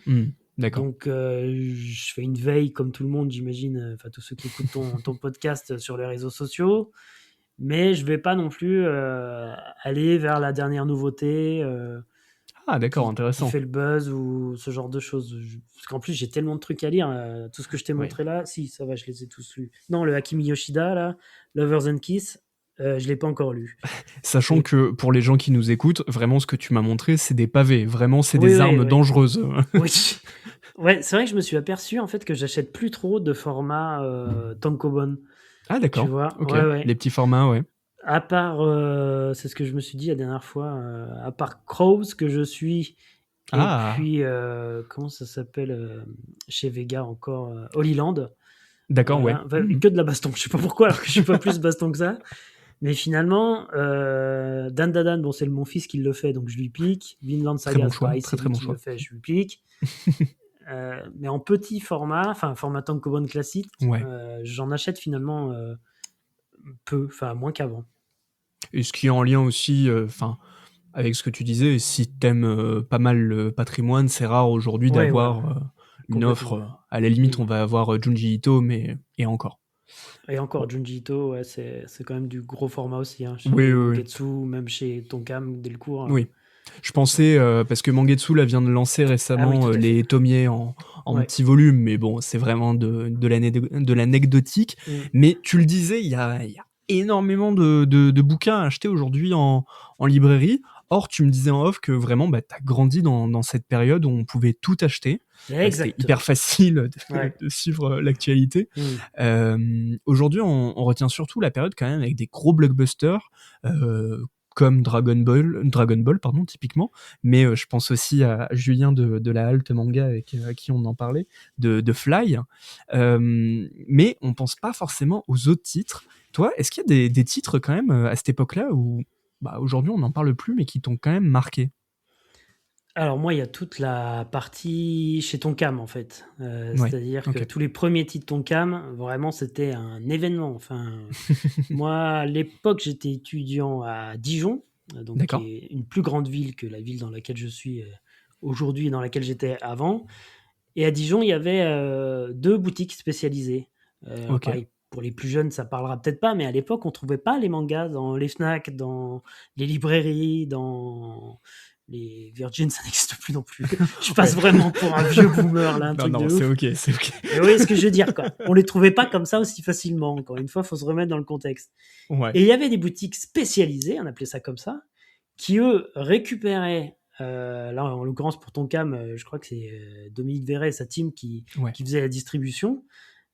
D'accord. Donc, je fais une veille, comme tout le monde, j'imagine, enfin tous ceux qui écoutent ton podcast sur les réseaux sociaux, mais je vais pas non plus aller vers la dernière nouveauté Ah d'accord, qui intéressant. fait le buzz ou ce genre de choses. Parce qu'en plus, j'ai tellement de trucs à lire. Tout ce que je t'ai Ouais. montré là, si, ça va, je les ai tous lus. Non, le Akimi Yoshida, là, Lovers and Kiss, je l'ai pas encore lu. Sachant Et- que pour les gens qui nous écoutent, vraiment ce que tu m'as montré, c'est des pavés. Vraiment, c'est Oui, des oui, armes oui. dangereuses. Oui. Ouais, c'est vrai que je me suis aperçu en fait que j'achète plus trop de format tankobon. Ah Tu d'accord. vois, Ok. ouais, ouais. Les petits formats, ouais. À part, c'est ce que je me suis dit la dernière fois, à part Crows que je suis, et Ah. puis comment ça s'appelle chez Vega encore, Holy Land. D'accord, Voilà. ouais. Enfin, que de la baston. Je sais pas pourquoi, alors que je suis pas plus baston que ça. Mais finalement, Dan Dadan, bon, c'est mon fils qui le fait, donc je lui pique. Vinland Très Saga, bon c'est choix, pareil, très c'est très lui bon qui choix. le fait, je lui pique. Mais en petit format, enfin format tankobon classique, Ouais. j'en achète finalement peu, enfin moins qu'avant. Et ce qui est en lien aussi, avec ce que tu disais, si t'aimes pas mal le patrimoine, c'est rare aujourd'hui Ouais, d'avoir voilà. une offre. Complètement. À la limite, Oui. on va avoir Junji Ito, mais et encore. Et encore, Junji Ito, ouais, c'est quand même du gros format aussi, hein, Oui, chez oui, oui. Mongetsu, même chez Tonkam, Delcourt. Oui. Je pensais, parce que Mangetsu là vient de lancer Ah oui, récemment tout à fait. les tomiers en Ouais. petits volumes, mais bon, c'est vraiment de l'anecdotique. Mm. Mais tu le disais, il y a énormément de bouquins à acheter aujourd'hui en librairie. Or, tu me disais en off que vraiment, bah, tu as grandi dans cette période où on pouvait tout acheter. C'était Exactement. hyper facile Ouais. de suivre l'actualité. Aujourd'hui, on retient surtout la période quand même avec des gros blockbusters comme Dragon Ball, pardon, typiquement. Mais je pense aussi à Julien de la Halte Manga avec qui on en parlait, de Fly. Mais on pense pas forcément aux autres titres. Toi, est-ce qu'il y a des titres quand même à cette époque-là où bah, aujourd'hui on n'en parle plus, mais qui t'ont quand même marqué? Alors moi, il y a toute la partie chez Tonkam en fait. Ouais, C'est-à-dire que ok. tous les premiers titres Tonkam, vraiment, c'était un événement. Enfin, moi, à l'époque, j'étais étudiant à Dijon, donc qui D'accord. est une plus grande ville que la ville dans laquelle je suis aujourd'hui et dans laquelle j'étais avant. Et à Dijon, il y avait 2 boutiques spécialisées. Ok. Pareil, pour les plus jeunes, ça parlera peut-être pas, mais à l'époque, on trouvait pas les mangas dans les Fnac, dans les librairies, dans les Virgin, ça n'existe plus non plus. Je passe Ouais. vraiment pour un vieux boomer là, un Non, truc non, de c'est ouf. ok, c'est ok. Mais vous voyez ce que je veux dire, quoi. On les trouvait pas comme ça aussi facilement. Encore une fois, faut se remettre dans le contexte. Ouais. Et il y avait des boutiques spécialisées, on appelait ça comme ça, qui eux récupéraient, là en l'occurrence pour Tonkam, je crois que c'est Dominique Verret et sa team Ouais. qui faisait la distribution,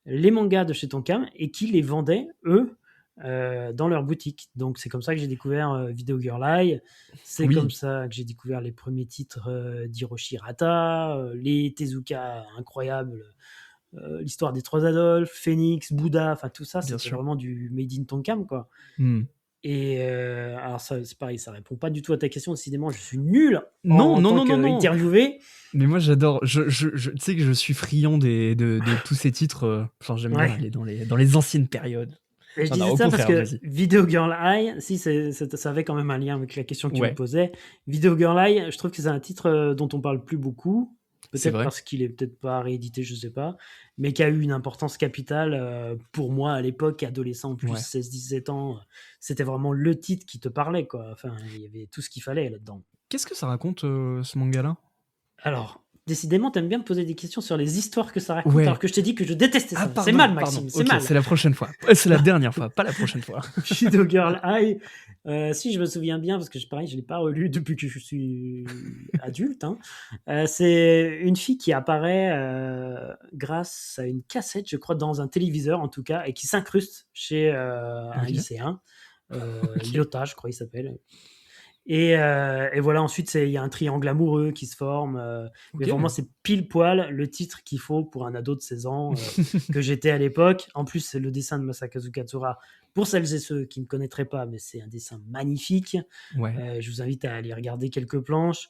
les mangas de chez Tonkam et qui les vendaient, eux, dans leur boutique. Donc c'est comme ça que j'ai découvert Video Girl Eye, c'est Oui. comme ça que j'ai découvert les premiers titres d'Hiroshi Rata, les Tezuka incroyables, l'histoire des 3 Adolphes, Phoenix, Bouddha, enfin tout ça, Bien c'était sûr. vraiment du made in Tonkam, quoi. Hmm. Et alors ça, c'est pareil, ça répond pas du tout à ta question. Décidément, je suis nul Non, en non, tant non, non, non. qu'interviewé. Mais moi j'adore. Tu sais que je suis friand de tous ces titres. Enfin, j'aime bien Ouais. aller dans les anciennes périodes. Et je Non, non, disais au ça parce contraire, que vas-y. Video Girl Eye, si ça avait quand même un lien avec la question que tu me Ouais, posais. Video Girl Eye, je trouve que c'est un titre dont on parle plus beaucoup. c'est Peut-être vrai. parce qu'il est peut-être pas réédité, je sais pas, mais qui a eu une importance capitale pour moi à l'époque, adolescent, plus Ouais. 16-17 ans. C'était vraiment le titre qui te parlait, quoi. Enfin, il y avait tout ce qu'il fallait là-dedans. Qu'est-ce que ça raconte ce manga-là? Alors, décidément, t'aimes bien me poser des questions sur les histoires que ça raconte, alors Ouais. que je t'ai dit que je détestais Ah, ça. C'est pardon, mal, pardon. Maxime, c'est Ok, mal. c'est la prochaine fois. C'est la dernière fois, pas la prochaine fois. Video Girl Eye, si je me souviens bien, parce que pareil, je l'ai pas relu depuis que je suis adulte, hein. C'est une fille qui apparaît grâce à une cassette, je crois, dans un téléviseur en tout cas, et qui s'incruste chez un Ok. lycéen, Ok. Lyota, je crois il s'appelle. Et voilà, ensuite, il y a un triangle amoureux qui se forme. Mais Ok. vraiment, c'est pile poil le titre qu'il faut pour un ado de 16 ans que j'étais à l'époque. En plus, c'est le dessin de Masakazu Katsura. Pour celles et ceux qui ne connaîtraient pas, mais c'est un dessin magnifique. Ouais. Je vous invite à aller regarder quelques planches.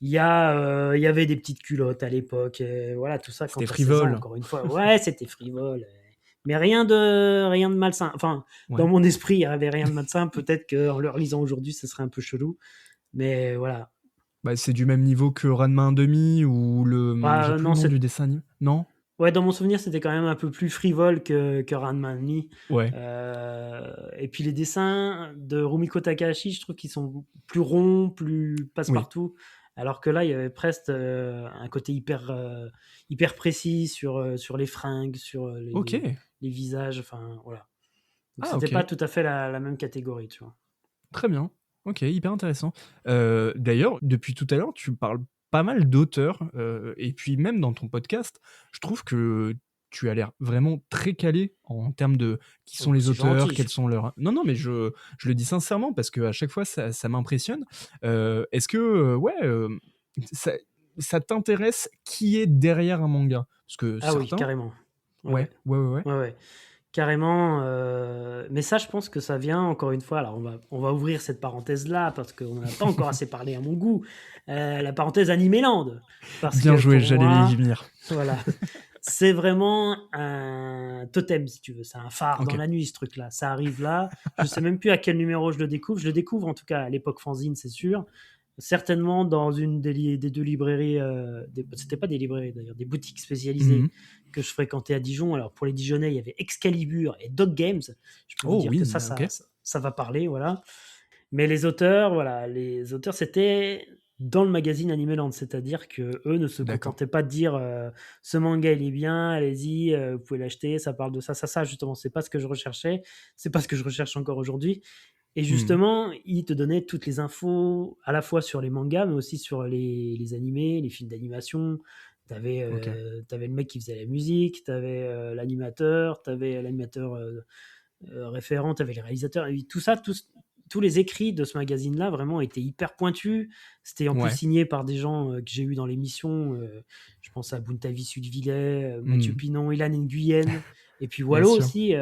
Il y avait des petites culottes à l'époque. Voilà, tout ça quand C'était tu as 16 ans, frivole. encore une fois. Ouais, c'était frivole. Mais rien de malsain. Enfin, dans Ouais. mon esprit, il n'y avait rien de malsain. Peut-être qu'en le relisant aujourd'hui, ce serait un peu chelou. Mais voilà. Bah, c'est du même niveau que Ranma 1/2 ou le. J'ai plus Non, le nom du dessin animé. Non? ouais, dans mon souvenir, c'était quand même un peu plus frivole que Ranma Mi. Ouais. Et puis les dessins de Rumiko Takahashi, je trouve qu'ils sont plus ronds, plus Oui. passe-partout. Alors que là, il y avait presque un côté hyper précis sur les fringues, sur Ok. les visages. Enfin, voilà. Donc, Ah, c'était pas ok. tout à fait la même catégorie, tu vois. Très bien. Ok, hyper intéressant. D'ailleurs, depuis tout à l'heure, tu parles pas mal d'auteurs, et puis même dans ton podcast, je trouve que tu as l'air vraiment très calé en termes de qui sont Oh, les c'est auteurs, gentil. quels sont leurs. Non, non, mais je le dis sincèrement parce qu'à chaque fois, ça m'impressionne. Est-ce que, ouais, ça, ça t'intéresse qui est derrière un manga? Parce que Ah oui, certains. carrément. Ouais, Ouais, ouais, ouais, ouais. ouais, ouais. Carrément. Mais ça, je pense que ça vient, encore une fois, alors on va ouvrir cette parenthèse-là, parce qu'on n'en a pas encore assez parlé à mon goût, la parenthèse Animeland. Parce Bien que joué, pour j'allais moi, y venir. voilà, c'est vraiment un totem, si tu veux. C'est un phare Ok. dans la nuit, ce truc-là. Ça arrive là. Je sais même plus à quel numéro je le découvre. Je le découvre, en tout cas, à l'époque fanzine, c'est sûr. Certainement dans une des 2 librairies, c'était pas des librairies d'ailleurs, des boutiques spécialisées Mhm. que je fréquentais à Dijon. Alors pour les Dijonnais, il y avait Excalibur et Dog Games. Je peux vous Oh dire oui, que ok. ça va parler, voilà. Mais les auteurs, voilà, c'était dans le magazine Animeland, c'est-à-dire que eux ne se D'accord. contentaient pas de dire ce manga il est bien, allez-y, vous pouvez l'acheter, ça parle de ça, ça, ça. Justement, c'est pas ce que je recherchais, c'est pas ce que je recherche encore aujourd'hui. Et Mmh. justement, ils te donnaient toutes les infos, à la fois sur les mangas, mais aussi sur les animés, les films d'animation. OK. T'avais le mec qui faisait la musique, t'avais l'animateur, t'avais l'animateur référent, t'avais les réalisateurs, et tout ça, tous les écrits de ce magazine-là vraiment étaient hyper pointus. C'était en plus Ouais. signé par des gens que j'ai eu dans l'émission. Je pense à Buntavi Sudvillet, Mathieu Mmh. Pinon, Ilan Nguyen, et puis Bien Wallo sûr. aussi.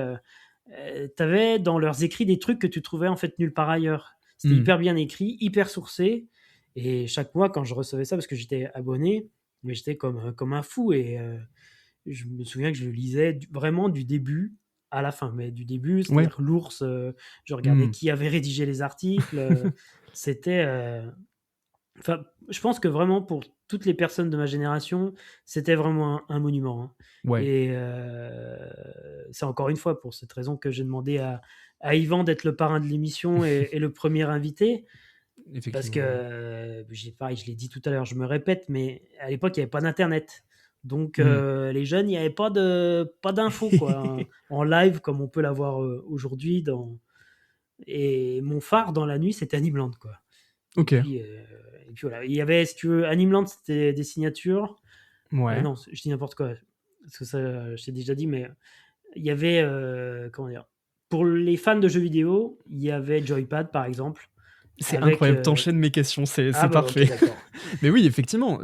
T'avais dans leurs écrits des trucs que tu trouvais en fait nulle part ailleurs. C'était Mmh. hyper bien écrit, hyper sourcé. Et chaque mois, quand je recevais ça, parce que j'étais abonné, mais j'étais comme un fou. Et je me souviens que je le lisais vraiment du début à la fin. Mais du début, Ouais. c'est-à-dire l'ours, je regardais Mmh. qui avait rédigé les articles. C'était. Enfin, je pense que vraiment pour toutes les personnes de ma génération, c'était vraiment un monument, hein. Ouais, Et c'est encore une fois pour cette raison que j'ai demandé à Yvan d'être le parrain de l'émission et le premier invité, parce que effectivement, ouais. pareil, je l'ai dit tout à l'heure, je me répète, mais à l'époque, il n'y avait pas d'internet. Donc Mmh. les jeunes, il n'y avait pas d'infos quoi, en live comme on peut l'avoir aujourd'hui et mon phare dans la nuit, c'était Animeland, quoi. Et OK. puis, heu et puis voilà. Il y avait, si tu veux, Animeland, c'était des signatures. Ouais. Non, je dis n'importe quoi, parce que ça, je t'ai déjà dit, mais il y avait, comment dire? Pour les fans de jeux vidéo, il y avait Joypad, par exemple, C'est avec, incroyable, tu mes questions, ah c'est bah, OK, parfait. d'accord. Mais oui, effectivement,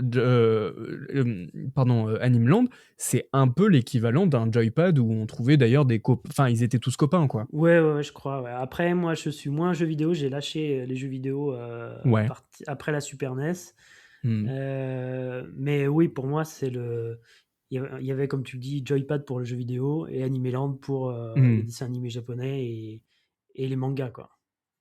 pardon, Animeland, c'est un peu l'équivalent d'un Joypad où on trouvait d'ailleurs des enfin, ils étaient tous copains, quoi. Ouais, ouais, ouais, je crois, ouais. Après, moi, je suis moins jeux vidéo, j'ai lâché, les jeux vidéo, Ouais. après la Super NES. Mmh. Mais oui, pour moi, il y avait, comme tu le dis, Joypad pour le jeu vidéo et Animeland pour les Mmh. dessins animés japonais et les mangas, quoi.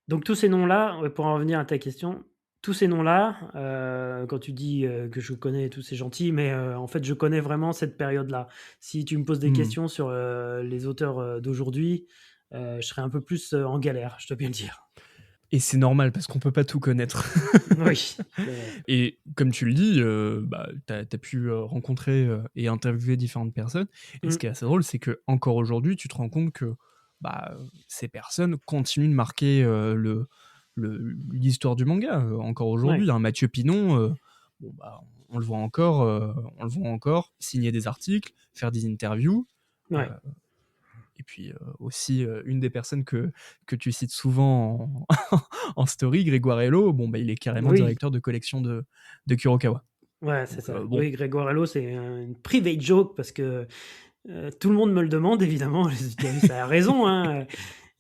Donc tous ces noms-là, ouais, pour en revenir à ta question, tous ces noms-là, quand tu dis que je connais tous, c'est gentil, mais en fait, je connais vraiment cette période-là. Si tu me poses des Mmh. questions sur les auteurs d'aujourd'hui, je serais un peu plus en galère, je dois bien le dire. Et c'est normal parce qu'on peut pas tout connaître. Oui, c'est- Et comme tu le dis, bah, tu as pu, rencontrer, et interviewer différentes personnes et ce Mm, qui est assez drôle, c'est qu'encore aujourd'hui, tu te rends compte que, bah, ces personnes continuent de marquer, l'histoire du manga, encore ouais, aujourd'hui. Un Mathieu Pinon, bon, bah, on le voit encore signer des articles, faire des interviews, heu ouais. et puis, aussi, une des personnes que tu cites souvent en en story, Grégoire Hello, bon, bah, il est carrément Oui, directeur de collection de Kurokawa. ouais, c'est Donc, ça. bon, Oui, Grégoire Hello, c'est une private joke parce que tout le monde me le demande évidemment. J'ai dit: «Ça a raison, hein».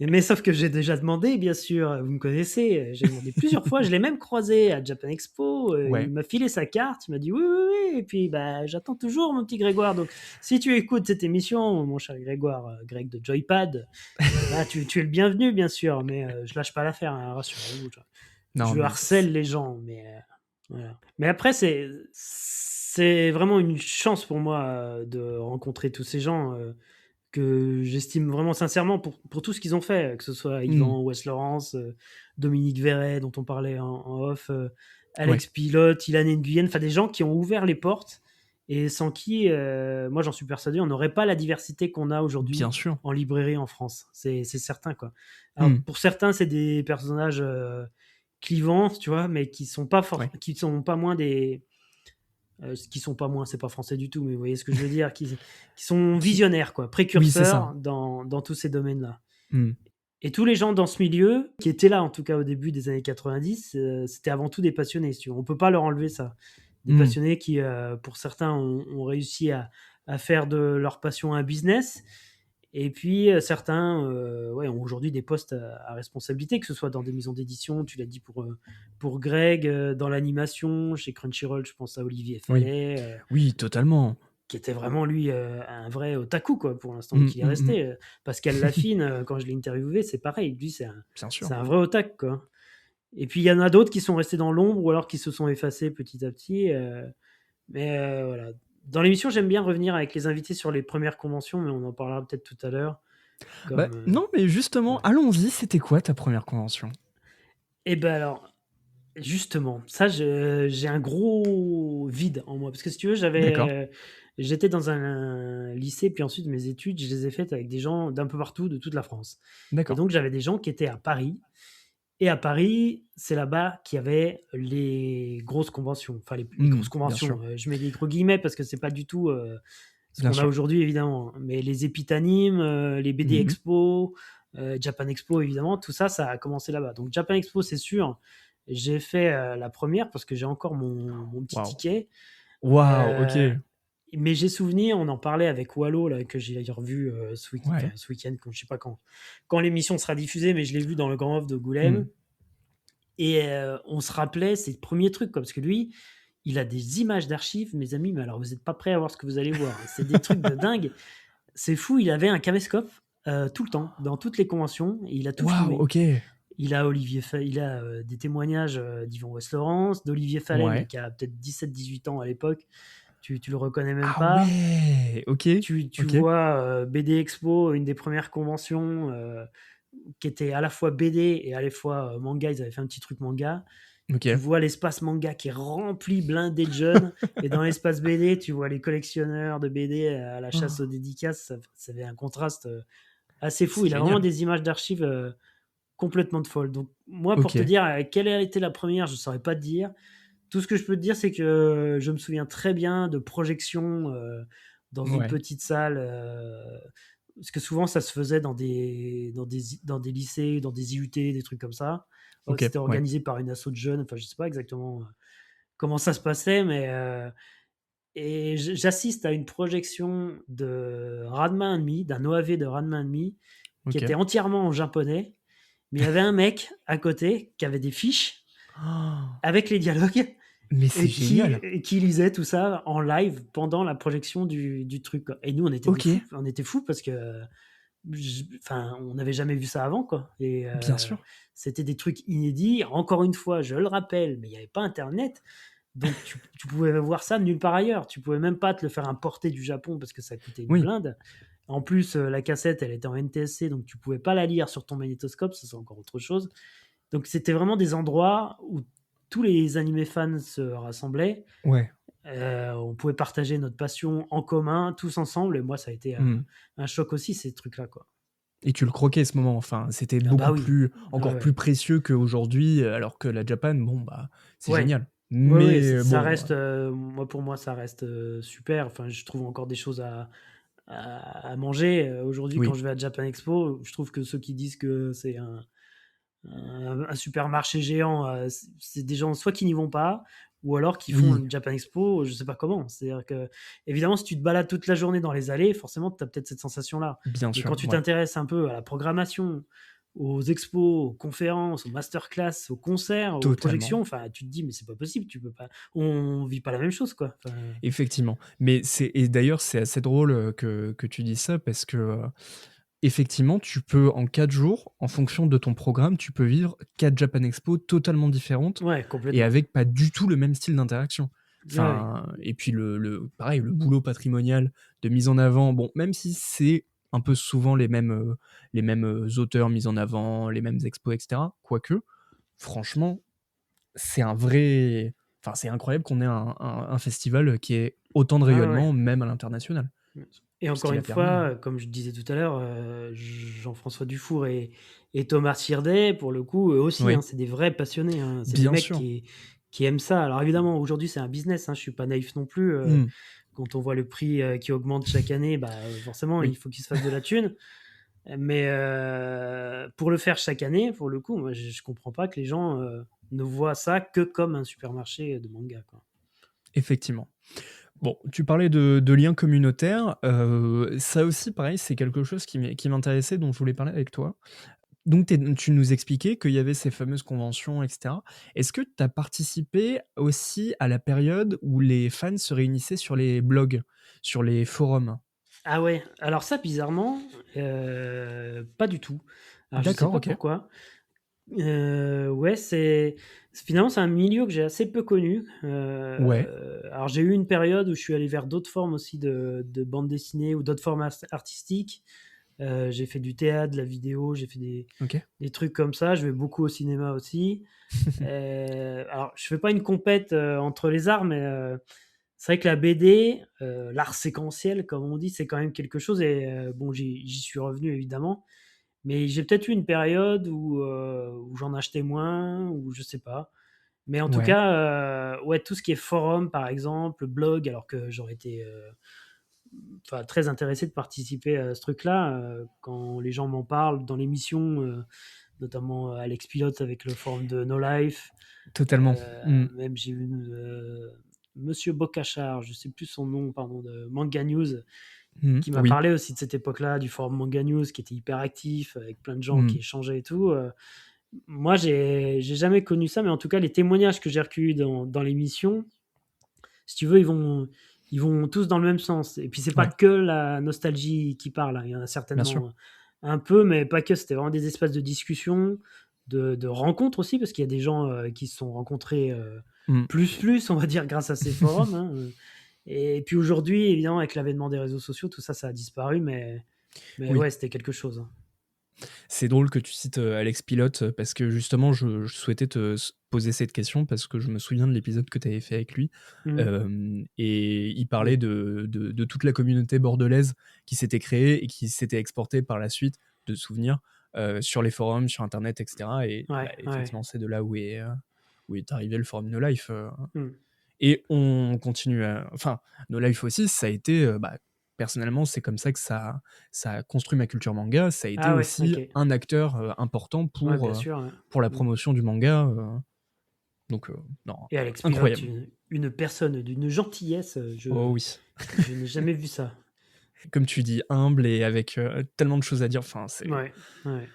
Mais sauf que j'ai déjà demandé, bien sûr, vous me connaissez, j'ai demandé plusieurs fois, je l'ai même croisé à Japan Expo, il ouais. m'a filé sa carte, il m'a dit: «Oui, oui, oui» et puis, bah, j'attends toujours mon petit Grégoire, donc si tu écoutes cette émission, mon cher Grégoire, Greg de Joypad, bah, tu es le bienvenu, bien sûr, mais je lâche pas l'affaire, hein, rassurez-vous, Non, je mais harcèle les gens, mais voilà. Mais après, c'est vraiment une chance pour moi, de rencontrer tous ces gens, que j'estime vraiment sincèrement pour tout ce qu'ils ont fait, que ce soit mmh, Yvan, Wes Lawrence, Dominique Verret dont on parlait en off, ouais, Alex Pilote, Ilan Nguyen, enfin des gens qui ont ouvert les portes et sans qui, moi j'en suis persuadé, on n'aurait pas la diversité qu'on a bien aujourd'hui sûr. en librairie en France. C'est certain, quoi. Alors Mmh, pour certains, c'est des personnages, clivants, tu vois? Mais ouais. qui sont pas moins des qui sont pas moins, c'est pas français du tout, mais vous voyez ce que je veux dire, qui sont Qui visionnaires, quoi, Oui, c'est ça. précurseurs dans tous ces domaines-là. Mmh, Et tous les gens dans ce milieu, qui étaient là en tout cas au début des années 90, c'était avant tout des passionnés, si tu veux. On peut pas leur enlever ça. Des mmh. passionnés qui, pour certains, ont réussi à faire de leur passion un business. Et puis certains, ouais, ont aujourd'hui des postes à responsabilité, que ce soit dans des maisons d'édition, tu l'as dit pour Greg, dans l'animation, chez Crunchyroll, je pense à Olivier Oui. Fallet, Oui, totalement. qui était vraiment lui, un vrai otaku quoi, pour l'instant Mmh, qu'il est mmh mh. resté. Pascal Lafine, quand je l'ai interviewé, c'est pareil, lui Bien sûr. c'est un vrai otak quoi. Et puis il y en a d'autres qui sont restés dans l'ombre ou alors qui se sont effacés petit à petit, mais voilà. Dans l'émission, j'aime bien revenir avec les invités sur les premières conventions, mais on en parlera peut-être tout à l'heure, Bah, comme, non, mais justement, ouais. allons-y, c'était quoi ta première convention? Et ben alors, Justement, ça, j'ai un gros vide en moi. Parce que si tu veux, D'accord, j'étais dans un lycée, puis ensuite mes études, je les ai faites avec des gens d'un peu partout, de toute la France. Et d'accord. donc, j'avais des gens qui étaient à Paris. Et à Paris, c'est là-bas qu'il y avait les grosses conventions. Enfin, les grosses Bien sûr, conventions. Je mets des gros guillemets parce que c'est pas du tout ce bien qu'on a sûr. aujourd'hui, évidemment. Mais les Épitanimes, les BD Mmh. Expo, Japan Expo, évidemment, tout ça, ça a commencé là-bas. Donc, Japan Expo, c'est sûr. J'ai fait la première parce que j'ai encore mon petit Waouh. ticket. Waouh, OK. Euh, mais j'ai souvenir, on en parlait avec Wallo, là, que j'ai revu Ouais. ce week-end, je sais pas quand l'émission sera diffusée, mais je l'ai vu dans le Grand Off de Mmh. Goulême. Et on se rappelait ses premiers trucs, quoi, parce que lui, il a des images d'archives, mes amis, mais alors vous n'êtes pas prêts à voir ce que vous allez voir, hein. C'est des trucs de dingue. C'est fou, il avait un caméscope tout le temps, dans toutes les conventions, et il a tout Waouh, filmé. OK. Il a des témoignages d'Yvan West-Laurence, d'Olivier Fallet, mais Ouais. qui a peut-être 17-18 ans à l'époque. Tu le reconnais même Ah pas. ouais! OK, Tu OK, vois BD Expo, une des premières conventions qui était à la fois BD et à la fois manga. Ils avaient fait un petit truc manga. Tu OK. vois l'espace manga qui est rempli, blindé de jeunes. Et dans l'espace BD, tu vois les collectionneurs de BD à la chasse aux dédicaces. Ça avait un contraste assez fou. C'est Il a vraiment génial. des images d'archives complètement de folles. Donc, moi, pour te OK. dire quelle a été la première, je ne saurais pas te dire. Tout ce que je peux te dire, c'est que je me souviens très bien de projections dans une Ouais. petite salle. Parce que souvent, ça se faisait dans des lycées, dans des IUT, des trucs comme ça. OK, C'était ouais. organisé par une asso de jeunes. Enfin, je sais pas exactement comment ça se passait, mais et j'assiste à une projection de Ranma 1,5, d'un OAV de Ranma 1,5, qui OK. était entièrement en japonais. Mais il y avait un mec à côté qui avait des fiches avec les dialogues Mais c'est génial! et qui lisait tout ça en live pendant la projection du truc, quoi. Et nous, OK, on était fous parce que enfin, on n'avait jamais vu ça avant, quoi. Et bien sûr. c'était des trucs inédits. Encore une fois, je le rappelle, mais il n'y avait pas Internet. Donc, tu pouvais voir ça nulle part ailleurs. Tu pouvais même pas te le faire importer du Japon parce que ça coûtait une Oui, blinde. En plus, la cassette, elle était en NTSC, donc tu pouvais pas la lire sur ton magnétoscope. Ça, c'est encore autre chose. Donc, c'était vraiment des endroits où tous les animés fans se rassemblaient. ouais. On pouvait partager notre passion en commun, tous ensemble. Et moi, ça a été Mmh. un choc aussi, ces trucs-là, quoi. Et tu le croquais ce moment, enfin, c'était Ah bah beaucoup oui. plus Ouais, encore plus ouais. précieux qu'aujourd'hui, alors que la Japan, bon, bah, c'est Ouais. génial. Ouais, ouais, Mais ça bon, reste, moi, pour moi, ça reste super. Enfin, je trouve encore des choses à manger. Aujourd'hui, quand oui, je vais à Japan Expo, je trouve que ceux qui disent que c'est un supermarché géant, c'est des gens soit qui n'y vont pas, ou alors qui font oui, une Japan Expo, je sais pas comment. C'est-à-dire que, évidemment, si tu te balades toute la journée dans les allées, forcément, tu as peut-être cette sensation-là. bien Mais sûr, quand tu ouais. t'intéresses un peu à la programmation, aux expos, aux conférences, aux masterclass, aux concerts, aux Totalement. projections, enfin, tu te dis: «Mais c'est pas possible, tu peux pas, on vit pas la même chose, quoi». Enfin, Effectivement. Mais c'est et d'ailleurs, c'est assez drôle, que tu dis ça parce que, effectivement, tu peux en 4 jours, en fonction de ton programme, tu peux vivre 4 Japan Expo totalement différentes ouais, et complètement. avec pas du tout le même style d'interaction. Ouais, ouais. Enfin et puis pareil, le boulot patrimonial de mise en avant, bon, même si c'est un peu souvent les mêmes, auteurs mis en avant, les mêmes expos et cetera, quoique, franchement, c'est un vrai enfin, c'est incroyable qu'on ait un festival qui ait autant de Ouais, ouais, ouais. rayonnement, même à l'international. Et encore Puisqu'il a une permis, fois, comme je disais tout à l'heure, Jean-François Dufour et Thomas Sirdé, pour le coup, eux aussi, hein, oui, c'est des vrais passionnés, hein. C'est des bien mecs sûr. qui aiment ça. Alors évidemment, aujourd'hui, c'est un business, hein, je suis pas naïf non plus. Mmh, Quand on voit le prix qui augmente chaque année, bah, forcément, il oui, faut qu'ils se fassent de la thune. Mais pour le faire chaque année, pour le coup, moi, je comprends pas que les gens ne voient ça que comme un supermarché de manga, quoi. effectivement. Bon, tu parlais de liens communautaires, ça aussi pareil, c'est quelque chose qui m'intéressait, dont je voulais parler avec toi. Donc tu nous expliquais qu'il y avait ces fameuses conventions et cetera. Est-ce que tu as participé aussi à la période où les fans se réunissaient sur les blogs, sur les forums? Ah ouais, alors ça, bizarrement, pas du tout. Alors je sais D'accord, pas OK. pourquoi. Ouais, finalement, c'est un milieu que j'ai assez peu connu. Ouais, Alors j'ai eu une période où je suis allé vers d'autres formes aussi de bande dessinée ou d'autres formes artistiques. J'ai fait du théâtre, de la vidéo, j'ai fait Ok. des trucs comme ça. Je vais beaucoup au cinéma aussi. Alors, je fais pas une compète entre les arts, mais c'est vrai que la BD, l'art séquentiel, comme on dit, c'est quand même quelque chose. Et bon, j'y suis revenu évidemment, mais j'ai peut-être eu une période où j'en achetais moins, ou je sais pas. Mais en tout Ouais. cas, ouais, tout ce qui est forum, par exemple, blog, alors que j'aurais été très intéressé de participer à ce truc-là, quand les gens m'en parlent dans l'émission, notamment Alex Pilote avec le forum de No Life. Totalement. Mm. Même j'ai eu Monsieur Bocachar, je sais plus son nom, pardon, de Manga News, qui m'a Oui. parlé aussi de cette époque-là, du forum Manga News, qui était hyper actif, avec plein de gens Mm. qui échangeaient et tout. Moi, j'ai jamais connu ça, mais en tout cas, les témoignages que j'ai recueillis dans l'émission, si tu veux, ils vont tous dans le même sens. Et puis, c'est pas Ouais, que la nostalgie qui parle, hein. Il y en a bien sûr. certainement un peu, mais pas que. C'était vraiment des espaces de discussion, de rencontres aussi, parce qu'il y a des gens qui se sont rencontrés Mm. plus, on va dire, grâce à ces forums, hein. Et puis aujourd'hui, évidemment, avec l'avènement des réseaux sociaux, tout ça, ça a disparu, mais Oui. ouais, c'était quelque chose, hein. C'est drôle que tu cites Alex Pilote parce que justement, je souhaitais poser cette question parce que je me souviens de l'épisode que tu avais fait avec lui. Et il parlait Oui. de toute la communauté bordelaise qui s'était créée et qui s'était exportée par la suite de souvenirs sur les forums, sur Internet, etc. Et bah, Ouais, ouais. effectivement, c'est de là où est arrivé le forum No Life. Mm. Et on continue à... Enfin, No Life aussi, ça a été... personnellement, c'est comme ça que ça a construit ma culture manga. Ça a été Ah ouais, aussi ok. un acteur important Ouais, bien sûr, ouais. pour la Mm. promotion du manga. Donc, non, Et Alex Pilote, incroyable. une personne d'une gentillesse, Oh oui. je n'ai jamais vu ça. Comme tu dis, humble et avec tellement de choses à dire. Enfin, c'est... Ouais, ouais.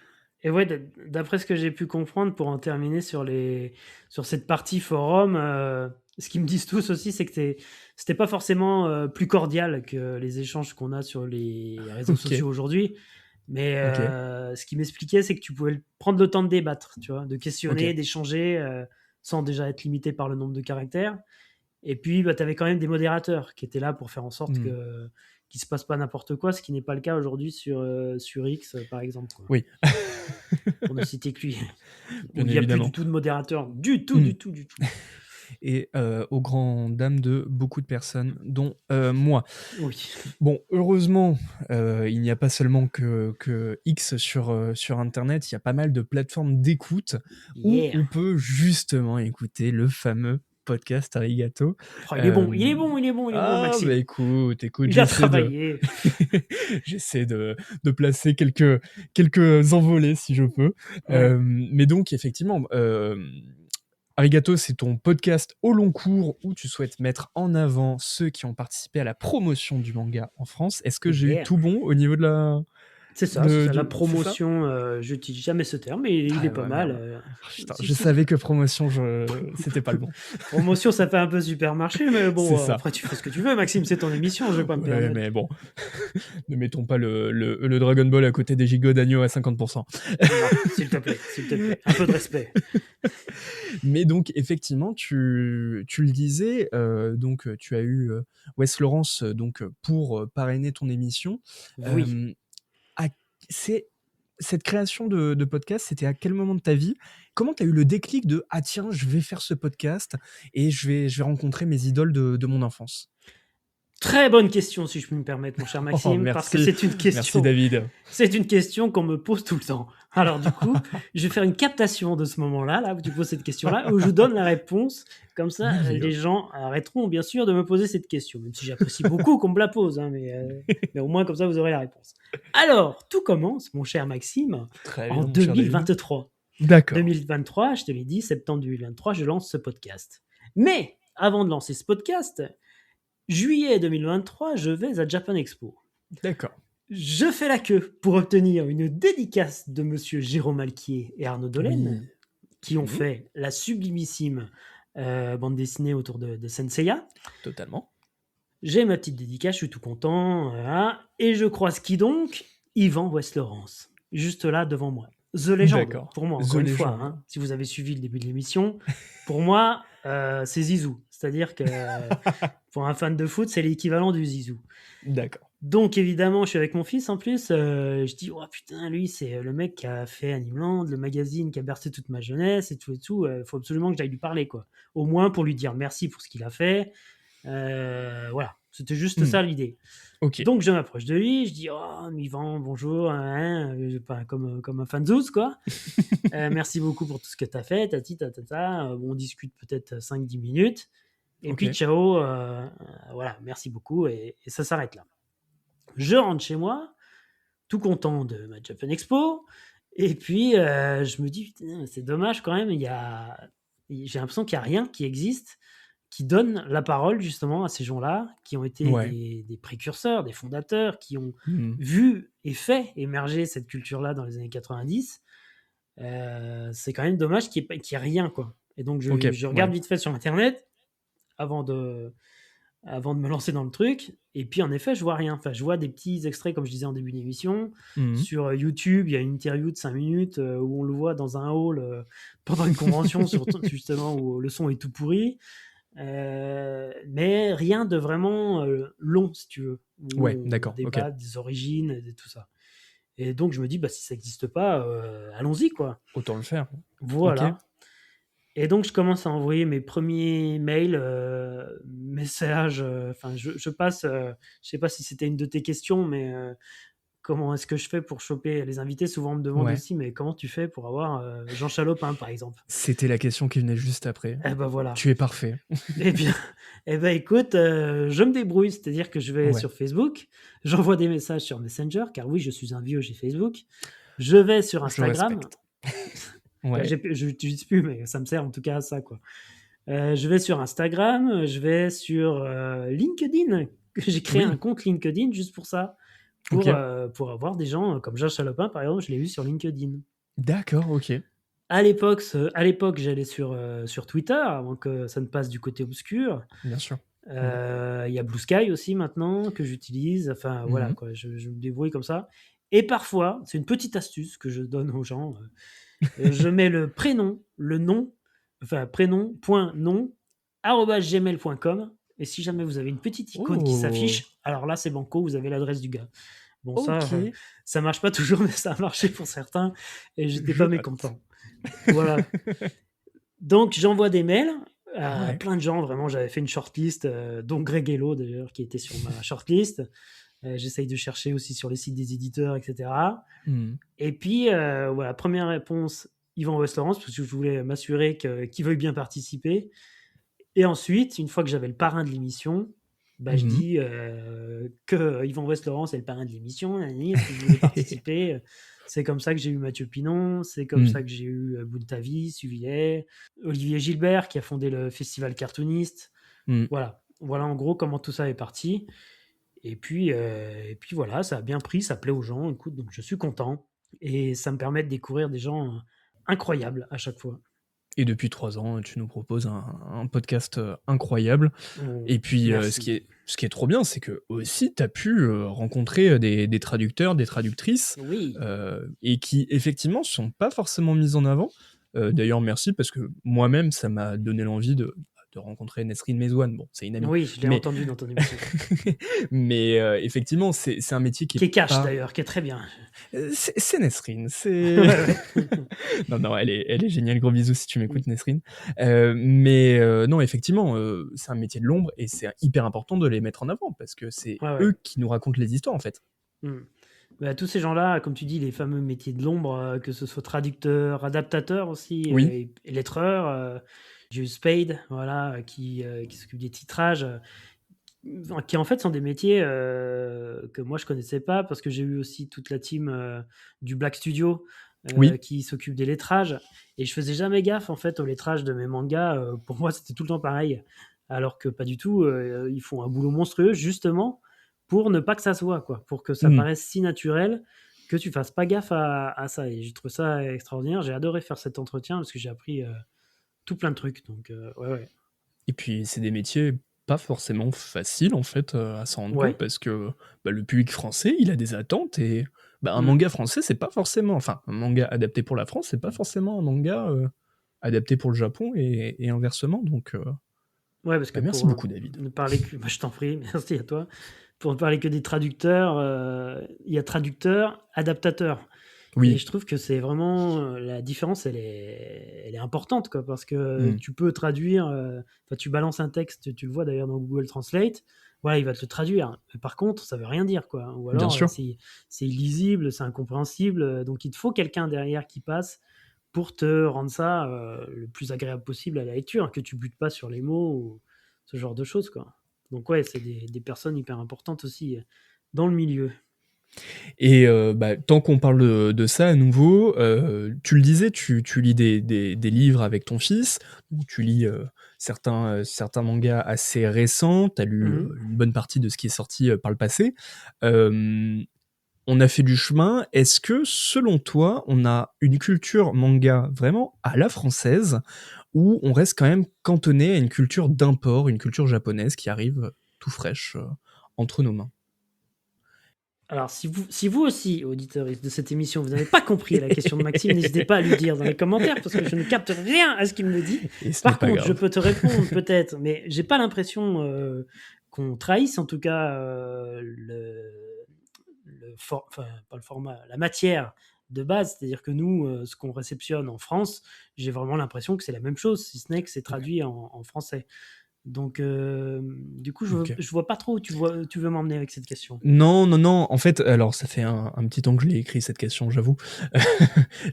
Et ouais, d'après ce que j'ai pu comprendre, pour en terminer sur cette partie forum, ce qu'ils me disent tous aussi, c'est que c'était pas forcément plus cordial que les échanges qu'on a sur les réseaux Ok, sociaux aujourd'hui. Mais ok, ce qu'ils m'expliquaient, c'est que tu pouvais prendre le temps de débattre, tu vois, de questionner, ok. d'échanger, sans déjà être limité par le nombre de caractères. Et puis, bah, tu avais quand même des modérateurs qui étaient là pour faire en sorte Hmm. qu'il ne se passe pas n'importe quoi, ce qui n'est pas le cas aujourd'hui sur X, par exemple, quoi. Oui, Pour ne citer que lui. Où bien il n'y a plus du évidemment. tout de modérateur. Du tout, Hmm. du tout, du tout. Et aux grandes dames de beaucoup de personnes, dont moi. Oui. Bon, heureusement, il n'y a pas seulement que X sur Internet, il y a pas mal de plateformes d'écoute où Yeah. on peut justement écouter le fameux podcast Arigato. Oh, il est bon, il est bon, il est bon, il est bon, Ah, bah Maxime. écoute, Il a travaillé. j'essaie de placer quelques envolées si je peux. Ouais. Mais donc, effectivement, Arigato, c'est ton podcast au long cours où tu souhaites mettre en avant ceux qui ont participé à la promotion du manga en France. Est-ce que j'ai eu Yeah. tout bon au niveau de la... C'est ça. La c'est ça promotion, je n'utilise jamais ce terme, mais il est Ah pas ouais, mal. merde. Putain, Si, je si. savais que promotion, c'était pas le bon. Promotion, ça fait un peu supermarché, mais bon, C'est ça. après, tu fais ce que tu veux, Maxime, c'est ton émission, je vais pas me Ouais, permettre. mais bon, ne mettons pas le Dragon Ball à côté des gigots d'agneau à 50%. Non, s'il te plaît, un peu de respect. Mais donc, effectivement, tu le disais, donc tu as eu Wes Lawrence donc, pour parrainer ton émission. Oui. Cette création de podcast, c'était à quel moment de ta vie? Comment tu as eu le déclic de « Ah tiens, je vais faire ce podcast et je vais rencontrer mes idoles de mon enfance ». Très bonne question, si je puis me permettre, mon cher Oh, Maxime, parce que merci. c'est une Merci question. David. C'est une question qu'on me pose tout le temps. Alors du coup, je vais faire une captation de ce moment-là, là où tu poses cette question-là, où je donne la réponse. Comme ça, Oui. les gens arrêteront bien sûr de me poser cette question, même si j'apprécie beaucoup qu'on me la pose, hein, mais au moins comme ça, vous aurez la réponse. Alors, tout commence, mon cher Maxime, Très en bien, mon cher David. 2023. D'accord. 2023, je te l'ai dit, septembre 2023, je lance ce podcast. Mais avant de lancer ce podcast, juillet 2023, je vais à Japan Expo. D'accord. Je fais la queue pour obtenir une dédicace de monsieur Jérôme Alquier et Arnaud Dolène, Oui. qui ont Mhm. fait la sublimissime bande dessinée autour de Senseiya. Totalement. J'ai ma petite dédicace, je suis tout content. Voilà. Et je croise qui donc? Yvan Wes Lawrence, juste là devant moi. The Legend, D'accord. pour moi, The encore une fois. Legend. Hein, si vous avez suivi le début de l'émission, pour moi, c'est Zizou. C'est-à-dire que pour un fan de foot, c'est l'équivalent du Zizou. D'accord. Donc évidemment, je suis avec mon fils en plus. Je dis, oh putain, lui, c'est le mec qui a fait Animeland, le magazine qui a bercé toute ma jeunesse et tout et tout. Faut absolument que j'aille lui parler, quoi. Au moins pour lui dire merci pour ce qu'il a fait. Voilà, c'était juste ça l'idée. Ok. Donc je m'approche de lui, je dis, oh Yvan, bonjour, pas comme un fanzouz, quoi. Merci beaucoup pour tout ce que tu as fait, tati, tatata. On discute peut-être 5-10 minutes. Et puis Ok. ciao, voilà, merci beaucoup. Et ça s'arrête là. Je rentre chez moi, tout content de ma Japan Expo. Et puis, je me dis, putain, c'est dommage quand même. J'ai l'impression qu'il n'y a rien qui existe qui donne la parole justement à ces gens-là qui ont été Ouais. des précurseurs, des fondateurs, qui ont Mhm. vu et fait émerger cette culture-là dans les années 90. C'est quand même dommage qu'il n'y ait rien, quoi. Et donc, je regarde Ouais. vite fait sur Internet avant de me lancer dans le truc. Et puis, en effet, je vois rien. Enfin, je vois des petits extraits, comme je disais en début d'émission. Mhm. Sur YouTube, il y a une interview de 5 minutes où on le voit dans un hall pendant une convention, justement, où le son est tout pourri. Mais rien de vraiment long, si tu veux. Où Ouais, on d'accord. Ok. débat des origines et de tout ça. Et donc, je me dis, bah, si ça n'existe pas, allons-y, quoi. Autant le faire. Voilà. Ok. Et donc, je commence à envoyer mes premiers mails, messages. Enfin, je passe. Je sais pas si c'était une de tes questions, mais comment est-ce que je fais pour choper les invités? Souvent, on me demande Ouais. aussi, mais comment tu fais pour avoir Jean Chalopin, par exemple? C'était la question qui venait juste après. Eh ben voilà. Tu es parfait. Eh bien, écoute, je me débrouille, c'est-à-dire que je vais Ouais. sur Facebook, j'envoie des messages sur Messenger, car oui, je suis un vieux, j'ai Facebook. Je vais sur Je Instagram. respecte. Ouais. Je n'utilise plus, mais ça me sert en tout cas à ça, quoi. Je vais sur Instagram, je vais sur LinkedIn. J'ai créé Oui. un compte LinkedIn juste pour ça, Ok. pour avoir des gens comme Jean Chalopin, par exemple, je l'ai vu sur LinkedIn. D'accord. Ok. À l'époque, j'allais sur Twitter, avant que ça ne passe du côté obscur. Bien sûr. Il y a Blue Sky aussi maintenant que j'utilise. Enfin, voilà, Mhm. quoi, je me débrouille comme ça. Et parfois, c'est une petite astuce que je donne aux gens. Je mets le prénom, le nom, enfin prénom.nom, @gmail.com. Et si jamais vous avez une petite icône qui Oh. s'affiche, alors là, c'est banco, vous avez l'adresse du gars. Bon, Ok. ça marche pas toujours, mais ça a marché pour certains. Et j'étais Je pas note. mécontent. Voilà. Donc, j'envoie des mails à Ouais. plein de gens. Vraiment, j'avais fait une shortlist, dont Greg Hello, d'ailleurs, qui était sur ma shortlist. J'essaye de chercher aussi sur les sites des éditeurs, etc. Mhm. Et puis, voilà, première réponse, Yvan West-Laurence, parce que je voulais m'assurer qu'il veuille bien participer. Et ensuite, une fois que j'avais le parrain de l'émission, bah, je Mhm. dis que Yvan West-Laurence est le parrain de l'émission. Est-ce que vous voulez participer? C'est comme ça que j'ai eu Mathieu Pinon, c'est comme ça que j'ai eu Buntavi, Suvillet, Olivier Gilbert qui a fondé le festival cartooniste. Mhm. Voilà en gros comment tout ça est parti. Et puis voilà, ça a bien pris, ça plaît aux gens. Écoute, donc je suis content et ça me permet de découvrir des gens incroyables à chaque fois. Et depuis 3 ans, tu nous proposes un podcast incroyable. Oh, Et puis, ce merci. qui est trop bien, c'est que aussi, tu as pu rencontrer des traducteurs, des traductrices, Oui. et qui, effectivement, sont pas forcément mises en avant. D'ailleurs, merci, parce que moi-même, ça m'a donné l'envie de rencontrer Nesrine Mezouane. Bon, c'est une amie. Oui, je l'ai Mais, entendu dans ton émission. mais effectivement, c'est un métier qui Qui est est cash pas... d'ailleurs, qui est très bien. C'est Nesrine, c'est... Ouais. Non, elle est géniale, gros bisous si tu m'écoutes, Nesrine. Mais non, effectivement, c'est un métier de l'ombre et c'est hyper important de les mettre en avant parce que c'est Ouais. eux qui nous racontent les histoires en fait. Bah, tous ces gens-là, comme tu dis, les fameux métiers de l'ombre, que ce soit traducteur, adaptateur aussi, Oui. et lettreur, j'ai eu Spade, voilà, qui s'occupe des titrages, qui en fait sont des métiers que moi je connaissais pas parce que j'ai eu aussi toute la team du Black Studio Oui. qui s'occupe des lettrages et je faisais jamais gaffe en fait au lettrage de mes mangas. Pour moi c'était tout le temps pareil, alors que pas du tout. Ils font un boulot monstrueux justement pour ne pas que ça se voit, quoi, pour que ça paraisse si naturel que tu fasses pas gaffe à ça. Et j'ai trouvé ça extraordinaire. J'ai adoré faire cet entretien parce que j'ai appris tout plein de trucs. Donc ouais. Et puis c'est des métiers pas forcément faciles en fait à s'en rendre compte parce que le public français il a des attentes et un manga français c'est pas forcément, enfin un manga adapté pour la France c'est pas forcément un manga adapté pour le Japon et inversement donc ouais, parce que merci pour beaucoup David. ne parler que... Bah, je t'en prie, merci à toi. pour ne parler que des traducteurs, il y a traducteur, adaptateur. Et Oui, je trouve que c'est vraiment la différence, elle est importante, quoi, parce que mmh, tu peux traduire, enfin, tu balances un texte, tu le vois d'ailleurs dans Google Translate, voilà, il va te le traduire. Mais par contre, ça veut rien dire, quoi. Ou bien alors, sûr. c'est illisible, c'est incompréhensible, donc il te faut quelqu'un derrière qui passe pour te rendre ça le plus agréable possible à la lecture, que tu butes pas sur les mots ou ce genre de choses, quoi. Donc ouais, c'est des personnes hyper importantes aussi dans le milieu. Et bah, tant qu'on parle de ça à nouveau, tu le disais, tu lis des livres avec ton fils, donc tu lis, certains mangas assez récents, tu as lu, Mhm. une bonne partie de ce qui est sorti, par le passé. Hem, on a fait du chemin. Est-ce que, selon toi, on a une culture manga vraiment à la française ou on reste quand même cantonné à une culture d'import, une culture japonaise qui arrive, tout fraîche, entre nos mains? Alors, si vous aussi, auditeurs de cette émission, vous n'avez pas compris la question de Maxime, n'hésitez pas à lui dire dans les commentaires parce que je ne capte rien à ce qu'il me dit. Et ce n'est Par pas contre, je grave. peux te répondre peut-être, mais j'ai pas l'impression qu'on trahisse en tout cas enfin, pas le format, la matière de base. C'est-à-dire que nous, ce qu'on réceptionne en France, j'ai vraiment l'impression que c'est la même chose, si ce n'est que c'est Ouais, traduit en français. Donc, du coup, OK. je vois pas trop où tu veux m'emmener avec cette question. Non, non, non, en fait, alors ça fait un petit temps que je l'ai écrit cette question, j'avoue.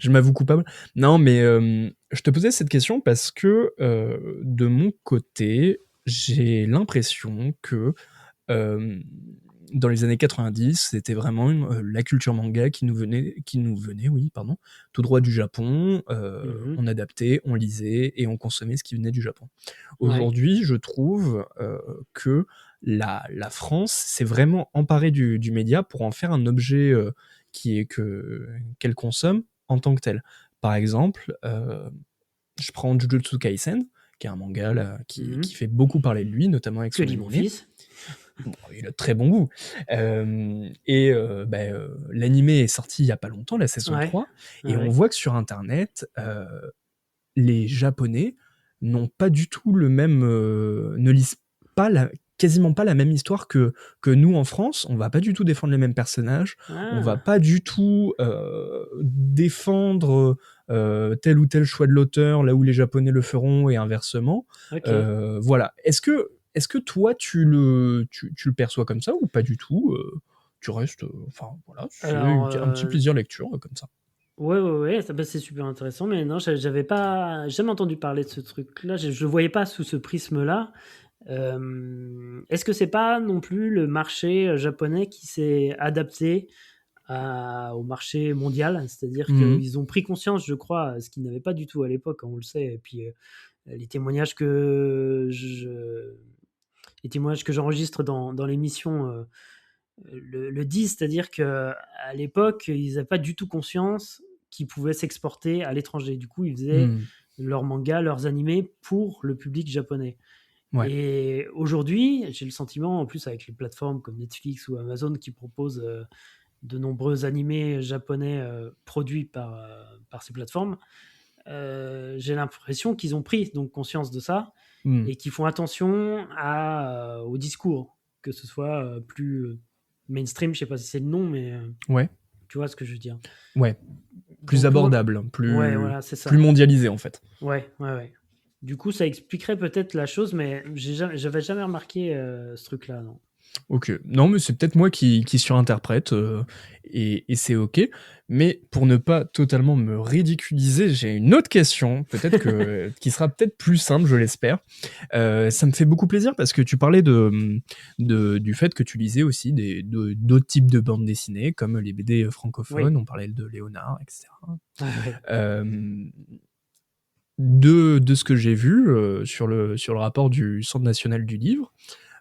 Je m'avoue coupable. Non, mais je te posais cette question parce que, de mon côté, j'ai l'impression que, hem, dans les années 90, c'était vraiment la culture manga qui nous venait, oui, pardon, tout droit du Japon. Mhm. On adaptait, on lisait et on consommait ce qui venait du Japon. Ouais. Aujourd'hui, je trouve, que la France s'est vraiment emparée du média pour en faire un objet, qu'elle consomme en tant que tel. Par exemple, je prends Jujutsu Kaisen, qui est un manga là, qui Mhm. fait beaucoup parler de lui, notamment avec Que son lit mon animé. fils. Bon, il a de très bon goût. Et l'animé est sorti il y a pas longtemps, la saison Ouais, 3, et ouais, on ouais. voit que sur internet, les Japonais n'ont pas du tout le même, ne lisent pas quasiment pas la même histoire que nous en France. On va pas du tout défendre les mêmes personnages. On va Ah, pas du tout défendre tel ou tel choix de l'auteur là où les Japonais le feront et inversement. ok. Voilà. Est-ce que toi tu le perçois comme ça ou pas du tout? Tu restes, enfin voilà, c'est Alors, un petit plaisir lecture comme ça. ouais, ouais, ouais, ça, bah, c'est super intéressant, mais non, j'avais pas jamais entendu parler de ce truc-là. Je le voyais pas sous ce prisme-là. Est-ce que c'est pas non plus le marché japonais qui s'est adapté au marché mondial? C'est-à-dire Mmh. qu'ils ont pris conscience, je crois, ce qu'ils n'avaient pas du tout à l'époque, hein, on le sait. Et puis, les témoignages que j'enregistre dans l'émission le disent, c'est-à-dire qu'à l'époque, ils n'avaient pas du tout conscience qu'ils pouvaient s'exporter à l'étranger. Du coup, ils faisaient Mmh. leurs mangas, leurs animés pour le public japonais. Ouais. Et aujourd'hui, j'ai le sentiment, en plus avec les plateformes comme Netflix ou Amazon qui proposent de nombreux animés japonais produits par ces plateformes, j'ai l'impression qu'ils ont pris donc conscience de ça Mmh. et qu'ils font attention au discours, que ce soit plus mainstream, je sais pas si c'est le nom, mais Ouais. tu vois ce que je veux dire. Ouais. Plus Donc moi, abordable, ouais, plus voilà, c'est plus ça. mondialisé, en fait. Ouais, ouais, ouais. Du coup, ça expliquerait peut-être la chose, mais j'avais jamais remarqué ce truc-là, non. OK. Non, mais c'est peut-être moi qui surinterprète, et c'est OK. Mais pour ne pas totalement me ridiculiser, j'ai une autre question, peut-être qui sera peut-être plus simple, je l'espère. Ça me fait beaucoup plaisir parce que tu parlais du fait que tu lisais aussi d'autres types de bandes dessinées, comme les BD francophones, Oui, on parlait de Léonard, et cetera. ouais, ouais. Hem de ce que j'ai vu, sur le rapport du Centre national du livre,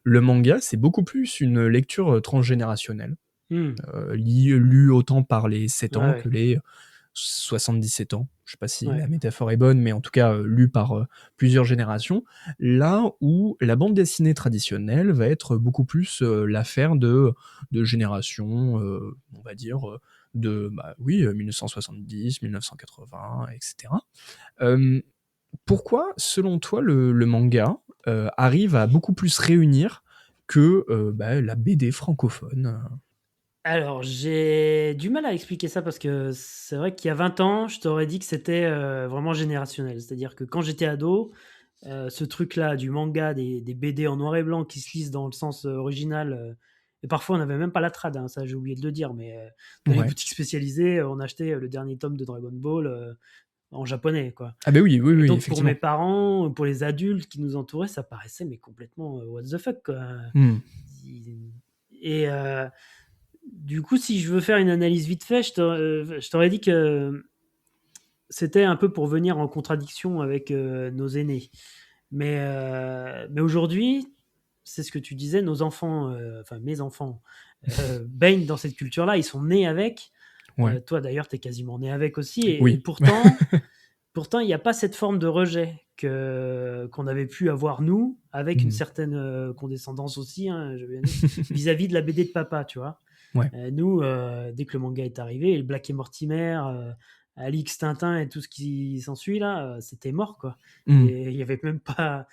le manga, c'est beaucoup plus une lecture, transgénérationnelle, Hmm, lue autant par les 7 ouais, ans que ouais, les 77 ans. Je sais pas si ouais. la métaphore est bonne, mais en tout cas, lue par, plusieurs générations. Là où la bande dessinée traditionnelle va être beaucoup plus, l'affaire de générations, on va dire, oui, 1970, 1980, et cetera. Hem Pourquoi, selon toi, le manga arrive à beaucoup plus réunir que la BD francophone. Alors, j'ai du mal à expliquer ça parce que c'est vrai qu'il y a 20 ans, je t'aurais dit que c'était vraiment générationnel. C'est-à-dire que quand j'étais ado, ce truc-là du manga, des BD en noir et blanc qui se lisent dans le sens original, et parfois on n'avait même pas la trad, hein, ça j'ai oublié de le dire, mais dans les Ouais. boutiques spécialisées, on achetait le dernier tome de Dragon Ball en japonais, quoi. Ah bah oui, oui, Et oui, donc pour effectivement. mes parents, pour les adultes qui nous entouraient, ça paraissait mais complètement what the fuck, quoi. Hmm. Et du coup, si je veux faire une analyse vite fait, je t'aurais dit que c'était un peu pour venir en contradiction avec nos aînés. Mais aujourd'hui, c'est ce que tu disais, nos enfants, enfin mes enfants, baignent dans cette culture-là, ils sont nés avec. Ouais. Toi d'ailleurs, tu es quasiment né avec aussi. Et Oui. pourtant, il n'y a pas cette forme de rejet qu'on avait pu avoir nous, avec une certaine condescendance aussi, hein, je veux dire, vis-à-vis de la BD de papa, tu vois. Ouais. Nous, dès que le manga est arrivé, le Black et Mortimer, Alix, Tintin et tout ce qui s'ensuit là, c'était mort, quoi. Hmm. Et il y avait même pas,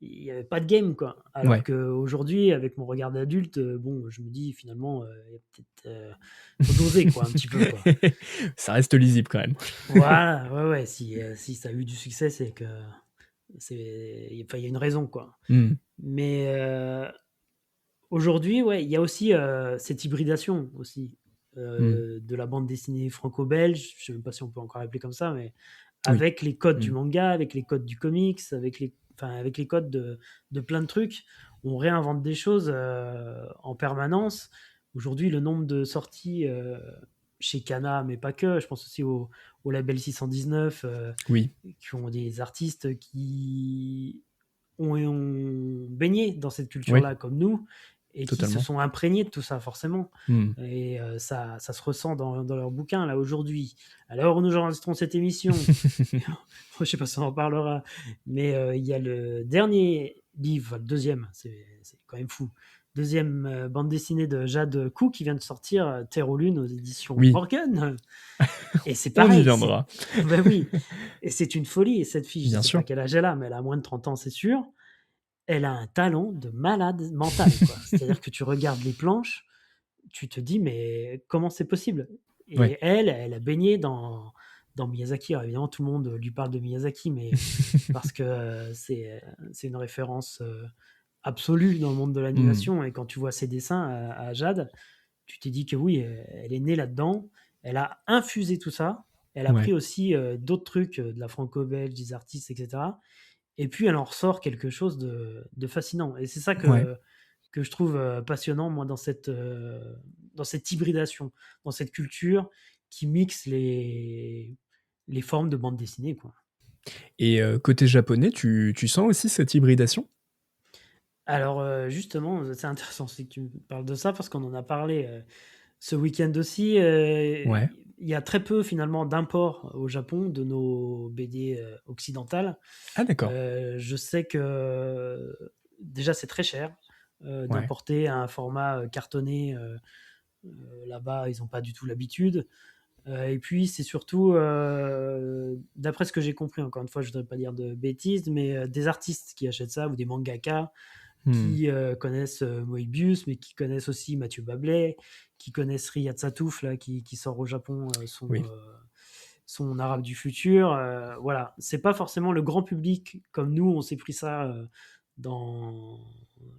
il y avait pas de game, quoi. Alors Ouais. qu'aujourd'hui, avec mon regard d'adulte, bon, je me dis finalement, il y a peut-être faut doser, quoi, un petit peu, quoi. Ça reste lisible quand même. Voilà, ouais, si ça a eu du succès, c'est que enfin, il y a une raison, quoi. Hmm. Mais aujourd'hui, ouais, il y a aussi cette hybridation aussi de la bande dessinée franco-belge. Je sais même pas si on peut encore l'appeler comme ça, mais Oui. avec les codes du Hmm. manga, avec les codes du comics, avec les codes de plein de trucs. On réinvente des choses en permanence. Aujourd'hui, le nombre de sorties chez Kana, mais pas que, je pense aussi au label 619, Oui. qui ont des artistes qui ont baigné dans cette Oui. culture-là comme nous et qui se Totalement. sont imprégnés de tout ça forcément. Hmm. Et ça se ressent dans leurs bouquins là aujourd'hui. À l'heure où nous enregistrons cette émission, je sais pas si on en parlera, mais il y a le dernier livre, le deuxième, c'est quand même fou. Deuxième bande dessinée de Jade Kou qui vient de sortir, Terre aux Lunes aux éditions Oui. Morgan. Et c'est On y pareil. viendra. Ben oui. Et c'est une folie. Et cette fille, je Bien sais sûr. pas quel âge elle a, mais elle a moins de 30 ans, c'est sûr. Elle a un talent de malade mental, quoi. C'est-à-dire que tu regardes les planches, tu te dis, mais comment c'est possible? Et Ouais. elle a baigné dans Miyazaki. Alors évidemment, tout le monde lui parle de Miyazaki, mais parce que c'est une référence absolue dans le monde de Hmm. l'animation. Et quand tu vois ses dessins à Jade, tu t'es dit que oui, elle est née là-dedans. Elle a infusé tout ça. Elle a Ouais. pris aussi d'autres trucs, de la franco-belge, des artistes, etc. Et puis elle en ressort quelque chose de fascinant. Et c'est ça Ouais. que je trouve passionnant, moi, dans cette hybridation, dans cette culture qui mixe les formes de bande dessinée, quoi. Et côté japonais, tu sens aussi cette hybridation? Alors justement, c'est intéressant aussi que tu me parles de ça parce qu'on en a parlé ce week-end aussi. Ouais. Il y a très peu finalement d'import au Japon de nos BD occidentales. Ah d'accord. Je sais que déjà c'est très cher Ouais. d'importer un format cartonné. Là-bas, ils n'ont pas du tout l'habitude. Et puis c'est surtout, d'après ce que j'ai compris, encore une fois, je voudrais pas dire de bêtises, mais des artistes qui achètent ça ou des mangaka Hmm. qui connaissent Moebius, mais qui connaissent aussi Mathieu Bablet, qui connaissent Riyad Satouf, là, qui sort au Japon Oui. son Arabe du futur. Voilà, c'est pas forcément le grand public comme nous, on s'est pris ça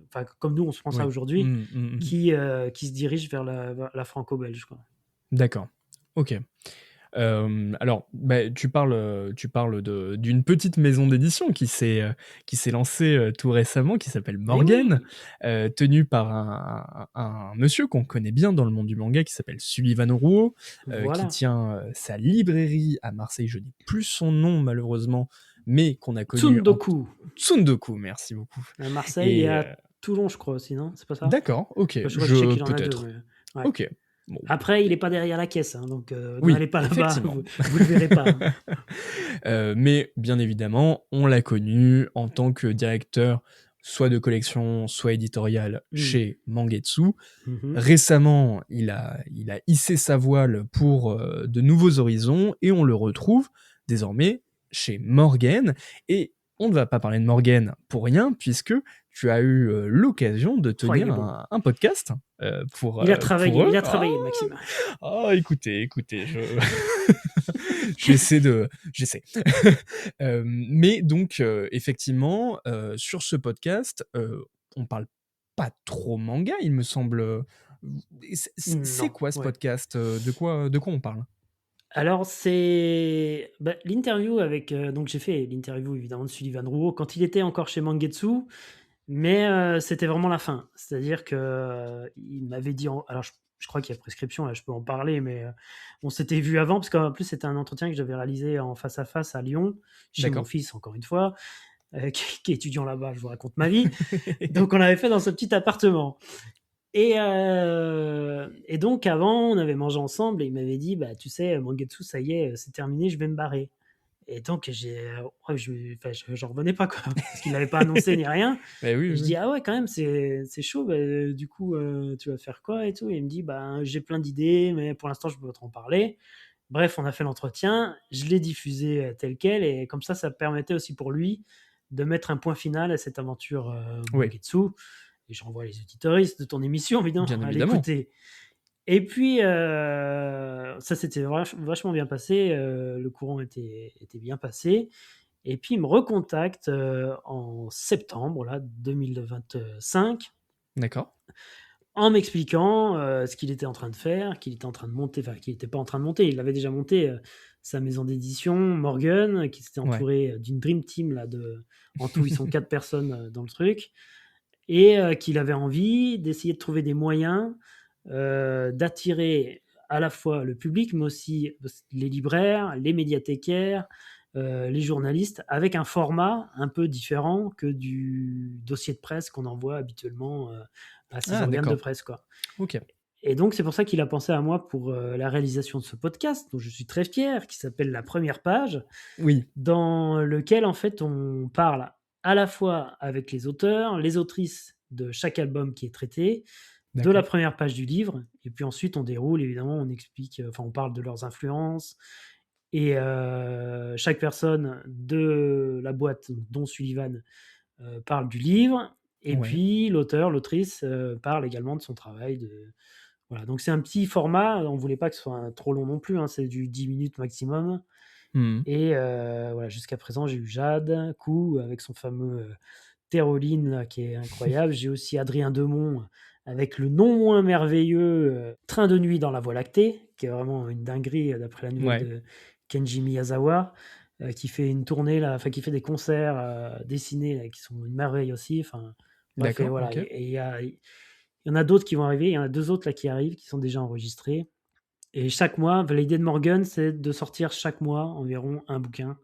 enfin, comme nous, on se prend ça Oui. aujourd'hui, Hmm, hmm, hmm. qui se dirige vers la franco-belge, quoi. D'accord. Ok. Alors, tu parles d'une petite maison d'édition qui s'est lancée tout récemment, qui s'appelle Mais Morgan, oui, tenue par un monsieur qu'on connaît bien dans le monde du manga, qui s'appelle Sullivan Rouault, qui voilà. tient sa librairie à Marseille. Je n'ai plus son nom malheureusement, mais qu'on a connu en Tsundoku. Tsundoku. Merci beaucoup. À Marseille et Et à Toulon, je crois aussi, non? C'est pas ça? d'accord, ok, Enfin, je sais qu'il en a 2, peut-être. mais ouais. Ok. Bon. Après, il est pas derrière la caisse, hein, donc Oui, n'allez pas là-bas, effectivement. vous le verrez pas. Mais bien évidemment, on l'a connu en tant que directeur soit de collection, soit éditorial chez Mangetsu. Mhm. Récemment, il a hissé sa voile pour de nouveaux horizons et on le retrouve désormais chez Morgan. Et on ne va pas parler de Morgan pour rien, puisque tu as eu l'occasion de Oh, il tenir est bon. un podcast pour eux. Il a travaillé, le Maxime. Écoutez, j'essaie. Mais donc, effectivement, sur ce podcast, on parle pas trop manga, il me semble. C'est Non, quoi ce ouais. podcast? De quoi on parle? Alors c'est l'interview avec, donc j'ai fait l'interview évidemment de Sullivan Rouault quand il était encore chez Mangetsu, mais c'était vraiment la fin. C'est-à-dire que, il m'avait dit alors je crois qu'il y a prescription là, je peux en parler, mais on s'était vu avant parce qu'en plus c'était un entretien que j'avais réalisé en face à face à Lyon, chez mon D'accord. fils encore une fois, qui est étudiant là-bas, je vous raconte ma vie. Donc on l'avait fait dans ce petit appartement. Et donc avant, on avait mangé ensemble et il m'avait dit, bah tu sais, Mangetsu, ça y est, c'est terminé, je vais me barrer. Et donc j'en revenais pas quoi, parce qu'il l'avait pas annoncé ni rien. Bah oui, Et je oui. dis ah ouais quand même c'est chaud. Du coup tu vas faire quoi et tout. Et il me dit bah j'ai plein d'idées, mais pour l'instant je peux pas trop en parler. Bref, on a fait l'entretien, je l'ai diffusé tel quel et comme ça permettait aussi pour lui de mettre un point final à cette aventure Oui, Mangetsu. Et je renvoie les auditoristes de ton émission, évidemment, bien à évidemment. l'écouter. Et puis, ça s'était vachement bien passé. Le courant était bien passé. Et puis, il me recontacte en septembre là, 2025 D'accord. en m'expliquant ce qu'il était en train de faire, qu'il était en train de monter, enfin, qu'il n'était pas en train de monter, il avait déjà monté sa maison d'édition, Morgan, qui s'était Ouais. entouré d'une Dream Team. Là, en tout, ils sont 4 personnes dans le truc. Et qu'il avait envie d'essayer de trouver des moyens d'attirer à la fois le public, mais aussi les libraires, les médiathécaires, les journalistes, avec un format un peu différent que du dossier de presse qu'on envoie habituellement à ces Ah, organes de d'accord. presse, quoi. Ok. Et donc, c'est pour ça qu'il a pensé à moi pour la réalisation de ce podcast, dont je suis très fier, qui s'appelle La Première Page, Oui, dans lequel, en fait, on parle à la fois avec les auteurs, les autrices de chaque album qui est traité, de la d'accord. première page du livre, et puis ensuite on déroule, évidemment, on explique, enfin on parle de leurs influences, et chaque personne de la boîte, dont Sullivan, parle du livre, et Ouais. puis l'auteur, l'autrice parle également de son travail. Voilà, donc c'est un petit format, on voulait pas que ce soit trop long non plus, hein, c'est du 10 minutes maximum. Mhm. Et voilà, jusqu'à présent, j'ai eu Jade, Kou, avec son fameux Terroline, là, qui est incroyable. J'ai aussi Adrien Demont, avec le non moins merveilleux Train de nuit dans la Voie lactée, qui est vraiment une dinguerie d'après la nouvelle Ouais. de Kenji Miyazawa, qui fait une tournée, là, enfin, qui fait des concerts dessinés là, qui sont une merveille aussi. Enfin, bref, et D'accord, voilà. ok. Et il y en a d'autres qui vont arriver. Il y en a 2 autres là qui arrivent, qui sont déjà enregistrés. Et chaque mois, l'idée de Morgan, c'est de sortir chaque mois environ un bouquin.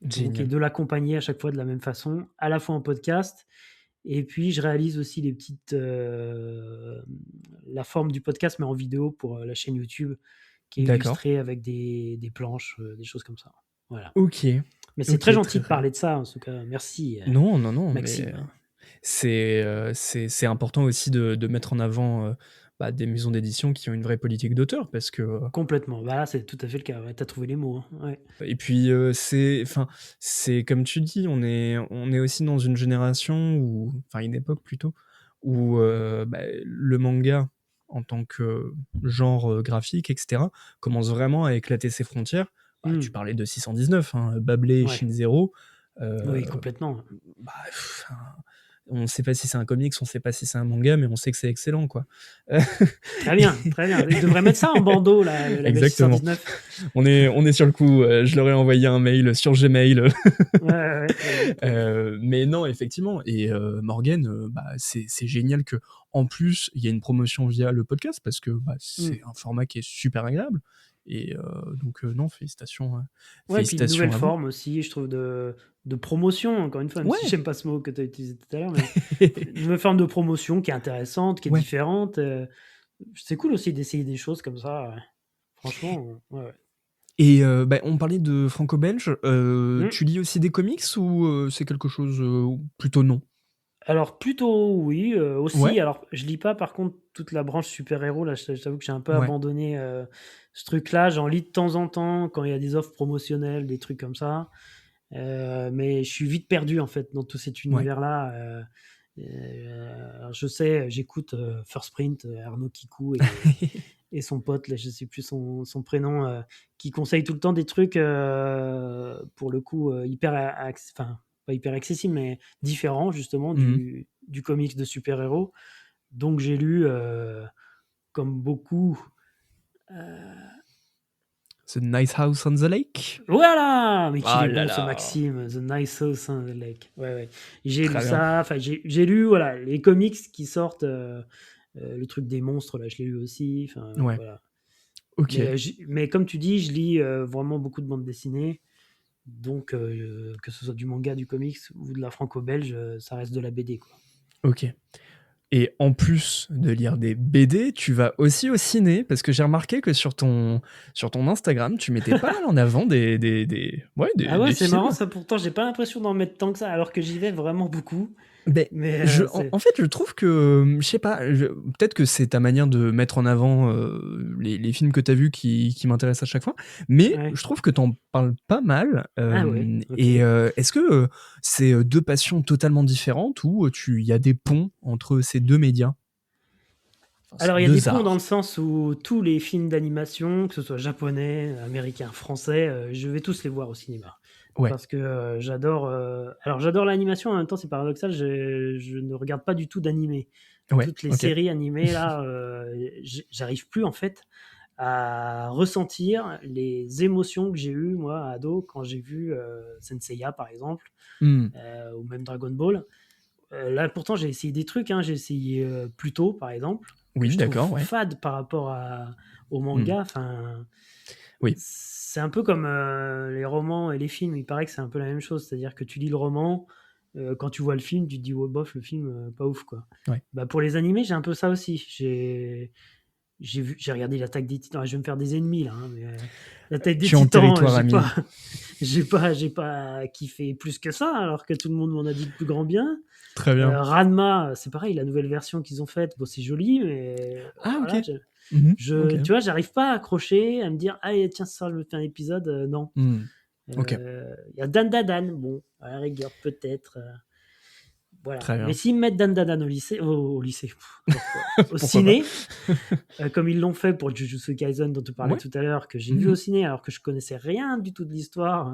Donc, et Génial. de l'accompagner à chaque fois de la même façon, à la fois en podcast. Et puis, je réalise aussi la forme du podcast, mais en vidéo pour la chaîne YouTube, qui est D'accord. illustrée avec des planches, des choses comme ça. Voilà. Ok. Mais c'est très Ok, gentil très de très bien. parler de ça, en tout cas. Merci, Non, non, non, mais Maxime. c'est important aussi de mettre en avant des maisons d'édition qui ont une vraie politique d'auteur parce que Complètement. Bah, là, c'est tout à fait le cas. Ouais, tu as trouvé les mots, hein. Ouais. et puis c'est comme tu dis, on est aussi dans une génération ou enfin une époque plutôt où le manga en tant que genre graphique, etc., commence vraiment à éclater ses frontières. Tu parlais de 619, hein, Bablé et Ouais. Shin Zero. Oui, complètement. Enfin, on ne sait pas si c'est un comics, on ne sait pas si c'est un manga, mais on sait que c'est excellent, quoi. Très bien, très bien. Ils devraient mettre ça en bandeau, là, le label Exactement. 619. On est sur le coup. Je leur ai envoyé un mail sur Gmail. Ouais. Mais non, effectivement. Et Morgan, c'est génial que en plus il y a une promotion via le podcast parce que c'est un format qui est super agréable. Et donc non, félicitations. Ouais, puis une Félicitations nouvelle à vous. forme aussi, je trouve, de promotion, encore une fois, même si Ouais. j'aime pas ce mot que tu as utilisé tout à l'heure, mais une nouvelle forme de promotion qui est intéressante, qui est Ouais. différente. C'est cool aussi d'essayer des choses comme ça. Franchement, ouais. Et on parlait de franco-belge. Mm. Tu lis aussi des comics ou c'est quelque chose plutôt non? Alors, plutôt oui, aussi. Ouais. Alors, je lis pas, par contre, toute la branche super-héros. Là, je t'avoue que j'ai un peu Ouais. abandonné ce truc-là. J'en lis de temps en temps quand il y a des offres promotionnelles, des trucs comme ça. Mais je suis vite perdu en fait dans tout cet Ouais. univers-là. Alors, je sais, j'écoute First Print, Arnaud Kikou et son pote, là, je sais plus son prénom, qui conseille tout le temps des trucs pour le coup enfin pas hyper accessibles, mais différents justement Mmh. du comics de super-héros. Donc j'ai lu, comme beaucoup. euh, The Nice House on the Lake. Voilà! Mais qu'il Ah est là bon ce là. Maxime, The Nice House on the Lake. Ouais, ouais. J'ai lu Très bien. ça, enfin j'ai lu voilà, les comics qui sortent, le truc des monstres, là, je l'ai lu aussi. Enfin, Ouais. voilà. Ok. Mais comme tu dis, je lis vraiment beaucoup de bandes dessinées. Donc, que ce soit du manga, du comics ou de la franco-belge, ça reste de la BD, quoi. Ok. Et en plus de lire des BD, tu vas aussi au ciné, parce que j'ai remarqué que sur ton Instagram, tu mettais pas mal en avant ouais, Ah ouais, des c'est marrant films. ça. Pourtant, j'ai pas l'impression d'en mettre tant que ça, alors que j'y vais vraiment beaucoup. Mais Mais c'est. en fait, je trouve que, je sais pas, peut-être que c'est ta manière de mettre en avant les films que tu as vus qui m'intéressent à chaque fois, mais Ouais. je trouve que tu en parles pas mal. Ah ouais, ok. Et est-ce que c'est deux passions totalement différentes ou il y a des ponts entre ces deux médias? Enfin, ces Alors, il y a des deux ponts dans le arts. sens où tous les films d'animation, que ce soit japonais, américain, français, je vais tous les voir au cinéma. Ouais, Parce que j'adore. Alors, j'adore l'animation, en même temps, c'est paradoxal, je ne regarde pas du tout d'animé. ouais, Toutes les ok. séries animées, là, j'arrive plus, en fait, à ressentir les émotions que j'ai eues, moi, ado, quand j'ai vu Senseiya, par exemple, Hmm. ou même Dragon Ball. Là, pourtant, j'ai essayé des trucs, hein. J'ai essayé Pluto, par exemple, que Oui, je trouve d'accord, ouais. fade par rapport au Hmm. manga. Enfin, Oui, c'est un peu comme les romans et les films. Il paraît que c'est un peu la même chose. C'est-à-dire que tu lis le roman, quand tu vois le film, tu te dis, ouais, bof, le film, pas ouf, quoi. ouais. Bah, pour les animés, j'ai un peu ça aussi. J'ai regardé l'Attaque des Titans. Je vais me faire des ennemis, là, hein, mais l'Attaque des Tu es en Titans, territoire ami. j'ai pas kiffé plus que ça, alors que tout le monde m'en a dit le plus grand bien. Très bien. Ranma, c'est pareil, la nouvelle version qu'ils ont faite, bon, c'est joli, mais Ah, ok. voilà, Mhm, ok. tu vois, j'arrive pas à accrocher, à me dire, ah tiens, ce soir je me fais un épisode, non. Hmm. Ok, Il y a Dan Dadan, bon, à la rigueur, peut-être. Voilà. très Mais bien. s'ils me mettent Dan Dadan au lycée, n'importe quoi. Au Pourquoi pas? ciné, comme ils l'ont fait pour Jujutsu Kaisen dont tu parlais Ouais. tout à l'heure, que j'ai vu Mhm. au ciné alors que je connaissais rien du tout de l'histoire,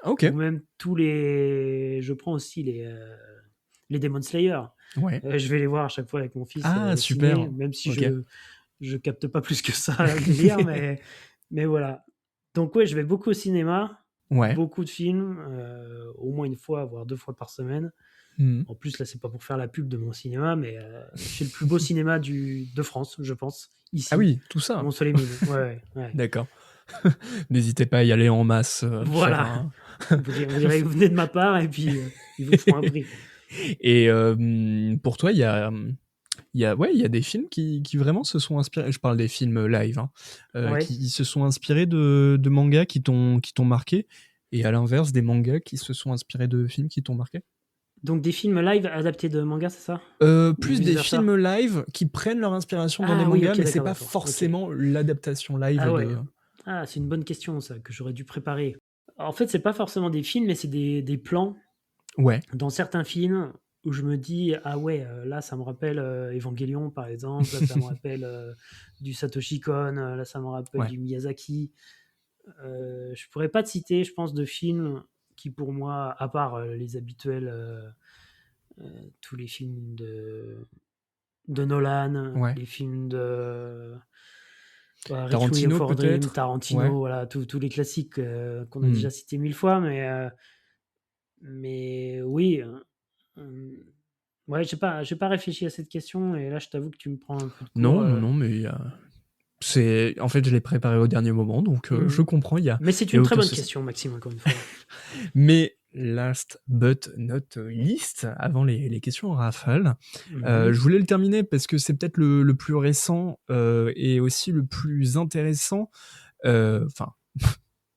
Ok, ou même tous les. Je prends aussi les Demon Slayer. ouais. Je vais les voir à chaque fois avec mon fils Ah, au ciné, super. même si Ok. je capte pas plus que ça le délire, mais voilà. Donc ouais, je vais beaucoup au cinéma, Ouais. beaucoup de films, au moins une fois, voire 2 fois par semaine. Mhm. En plus, là, c'est pas pour faire la pub de mon cinéma, mais c'est le plus beau cinéma de France, je pense, Ah ici, oui, tout à ça. Mont-Soleil-Mine. Ouais, ouais. D'accord. N'hésitez pas à y aller en masse. Faire Voilà. un... Vous direz que vous venez de ma part et puis ils vous feront un prix. Et pour toi, ouais, il y a des films qui vraiment se sont inspirés. Je parle des films live, hein, Ouais. qui se sont inspirés de mangas qui t'ont marqué. Et à l'inverse, des mangas qui se sont inspirés de films qui t'ont marqué. Donc des films live adaptés de manga, c'est ça? Ou Plus des vice-versa? films live qui prennent leur inspiration dans des Ah oui, mangas, ok, mais c'est d'accord, pas d'accord. Ok. forcément l'adaptation live Ah ouais. de. Ah, c'est une bonne question, ça, que j'aurais dû préparer. En fait, c'est pas forcément des films, mais c'est des plans Ouais. dans certains films où je me dis, ah ouais, là, ça me rappelle Evangelion, par exemple, là, ça me rappelle du Satoshi Kon, là, ça me rappelle Ouais. du Miyazaki. Je pourrais pas te citer, je pense, de films qui, pour moi, à part les habituels, tous les films de Nolan, Ouais. les films de Requiem Tarantino for a Dream, peut-être. Ouais. Tarantino, voilà, tous les classiques qu'on a Hmm. déjà cités 1000 fois, mais oui, ouais, j'ai pas réfléchi à cette question, et là, je t'avoue que tu me prends un peu de court. Non, mais en fait, je l'ai préparé au dernier moment, donc je comprends, Mais c'est il y a une très aucun bonne souci. question, Maxime, encore une fois. Mais last but not least, avant les questions en rafale, Mhm. je voulais le terminer parce que c'est peut-être le plus récent et aussi le plus intéressant. Enfin,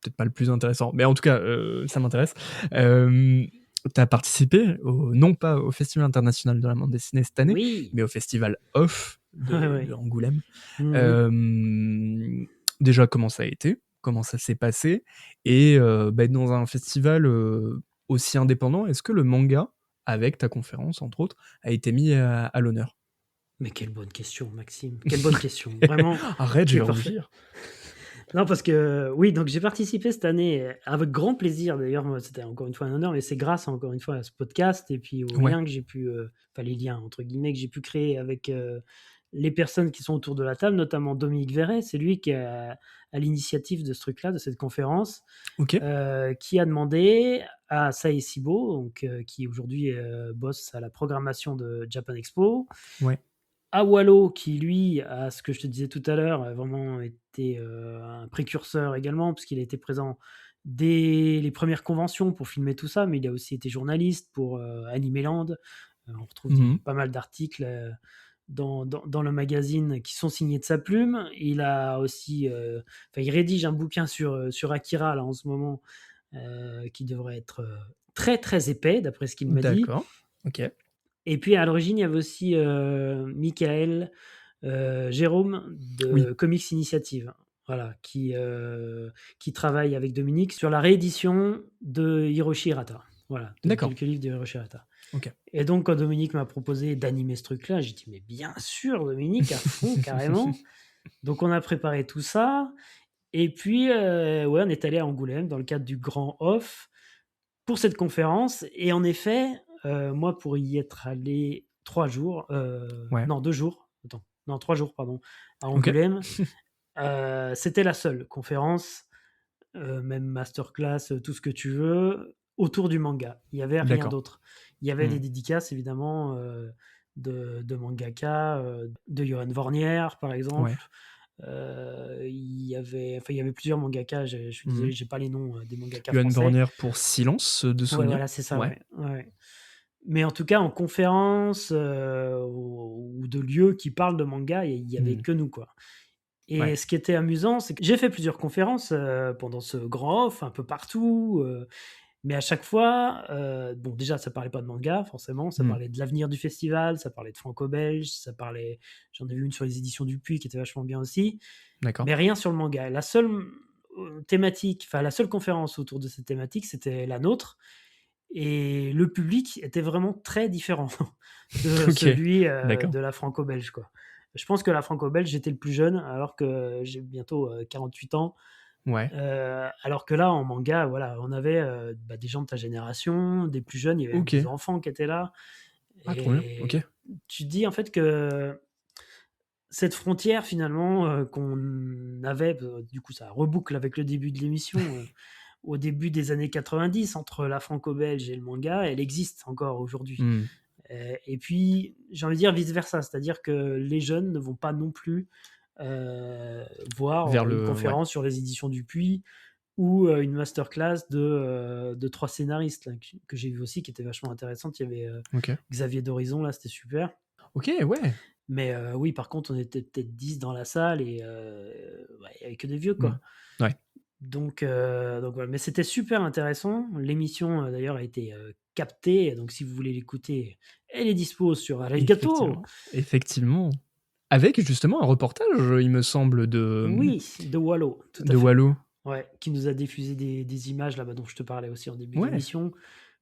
peut-être pas le plus intéressant, mais en tout cas, ça m'intéresse. Tu as participé, non pas au Festival international de la bande dessinée cette année, Oui. mais au Festival Off Ouais, de ouais. Angoulême. Mhm. Déjà, comment ça a été? comment ça s'est passé et être dans un festival aussi indépendant. Est-ce que le manga, avec ta conférence entre autres, a été mis à l'honneur? Mais quelle bonne question, Maxime. Quelle bonne question. Vraiment, Arrête, je c'est vais parfait. rougir. Non, parce que oui, donc j'ai participé cette année avec grand plaisir. D'ailleurs, moi, c'était encore une fois un honneur, mais c'est grâce encore une fois à ce podcast et puis aux Ouais. liens que j'ai pu, enfin les liens entre guillemets que j'ai pu créer avec les personnes qui sont autour de la table, notamment Dominique Verret. C'est lui qui est à l'initiative de ce truc-là, de cette conférence, Ok. qui a demandé à Sae Sibo, donc, qui aujourd'hui bosse à la programmation de Japan Expo, Ouais. à Wallo, qui lui, à ce que je te disais tout à l'heure, a vraiment été un précurseur également, puisqu'il a été présent dès les premières conventions pour filmer tout ça, mais il a aussi été journaliste pour Animeland. On retrouve Mhm. pas mal d'articles dans le magazine qui sont signés de sa plume. Il a aussi, il rédige un bouquin sur Akira là en ce moment, qui devrait être très très épais, d'après ce qu'il m'a dit. D'accord. Ok. Et puis à l'origine, il y avait aussi Michael Jérôme Oui. de Comics Initiative, voilà, qui travaille avec Dominique sur la réédition de Hiroshi Hirata. Voilà, de D'accord. quelques livres de Hiroshi Hirata. Ok. Et donc, quand Dominique m'a proposé d'animer ce truc-là, j'ai dit, mais bien sûr, Dominique, à fond, carrément. Donc, on a préparé tout ça. Et puis, ouais, on est allé à Angoulême dans le cadre du Grand Off pour cette conférence. Et en effet, moi, pour y être allé 3 jours, Ouais. non, 2 jours, attends, non, 3 jours, pardon, à Ok. Angoulême, c'était la seule conférence, même masterclass, tout ce que tu veux, autour du manga. Il n'y avait rien D'accord. d'autre. Il y avait des Hmm. dédicaces, évidemment, de mangaka, de Johan Vornier, par exemple. Ouais. Il y avait plusieurs mangaka, je suis désolé, Mhm. j'ai pas les noms des mangaka Johan français. Vornier pour Silence de Ouais, souvenir. voilà, c'est ça, Ouais. ouais. Mais en tout cas, en conférence ou de lieux qui parlent de manga, il y avait Hmm. que nous, quoi. Et Ouais. ce qui était amusant, c'est que j'ai fait plusieurs conférences pendant ce grand off, un peu partout, mais à chaque fois, bon, déjà, ça parlait pas de manga, forcément, ça Hmm. parlait de l'avenir du festival, ça parlait de franco-belge, ça parlait, j'en ai vu une sur les éditions Dupuis qui était vachement bien aussi, D'accord. mais rien sur le manga. La seule thématique, enfin la seule conférence autour de cette thématique, c'était la nôtre, et le public était vraiment très différent de Ok. celui D'accord. de la franco-belge, quoi. Je pense que la franco-belge, j'étais le plus jeune, alors que j'ai bientôt 48 ans. Ouais. Alors que là, en manga, voilà, on avait des gens de ta génération, des plus jeunes, il y avait même Ok. des enfants qui étaient là. Ah, trop bien. Ok. Et tu te dis en fait que cette frontière finalement qu'on avait, du coup ça reboucle avec le début de l'émission, au début des années 90 entre la franco-belge et le manga, elle existe encore aujourd'hui. Hmm. Et puis, j'ai envie de dire vice-versa, c'est-à-dire que les jeunes ne vont pas non plus voir Vers une le. Ouais. conférence sur les éditions Dupuis ou une masterclass de 3 scénaristes là, que j'ai vu aussi, qui était vachement intéressante. Il y avait Ok. Xavier d'Horizon, là, c'était super. Ok. Ouais. Mais oui, par contre, on était peut-être 10 dans la salle et il n'y avait que des vieux, quoi. Hmm. Ouais. Donc voilà. Mais c'était super intéressant. L'émission, d'ailleurs, a été captée. Donc, si vous voulez l'écouter, elle est dispo sur Arigato. Effectivement. Effectivement. Avec justement un reportage, il me semble, Oui, de Wallo, tout à de fait. Wallo. Ouais, qui nous a diffusé des images là-bas dont je te parlais aussi en début Ouais. d'émission,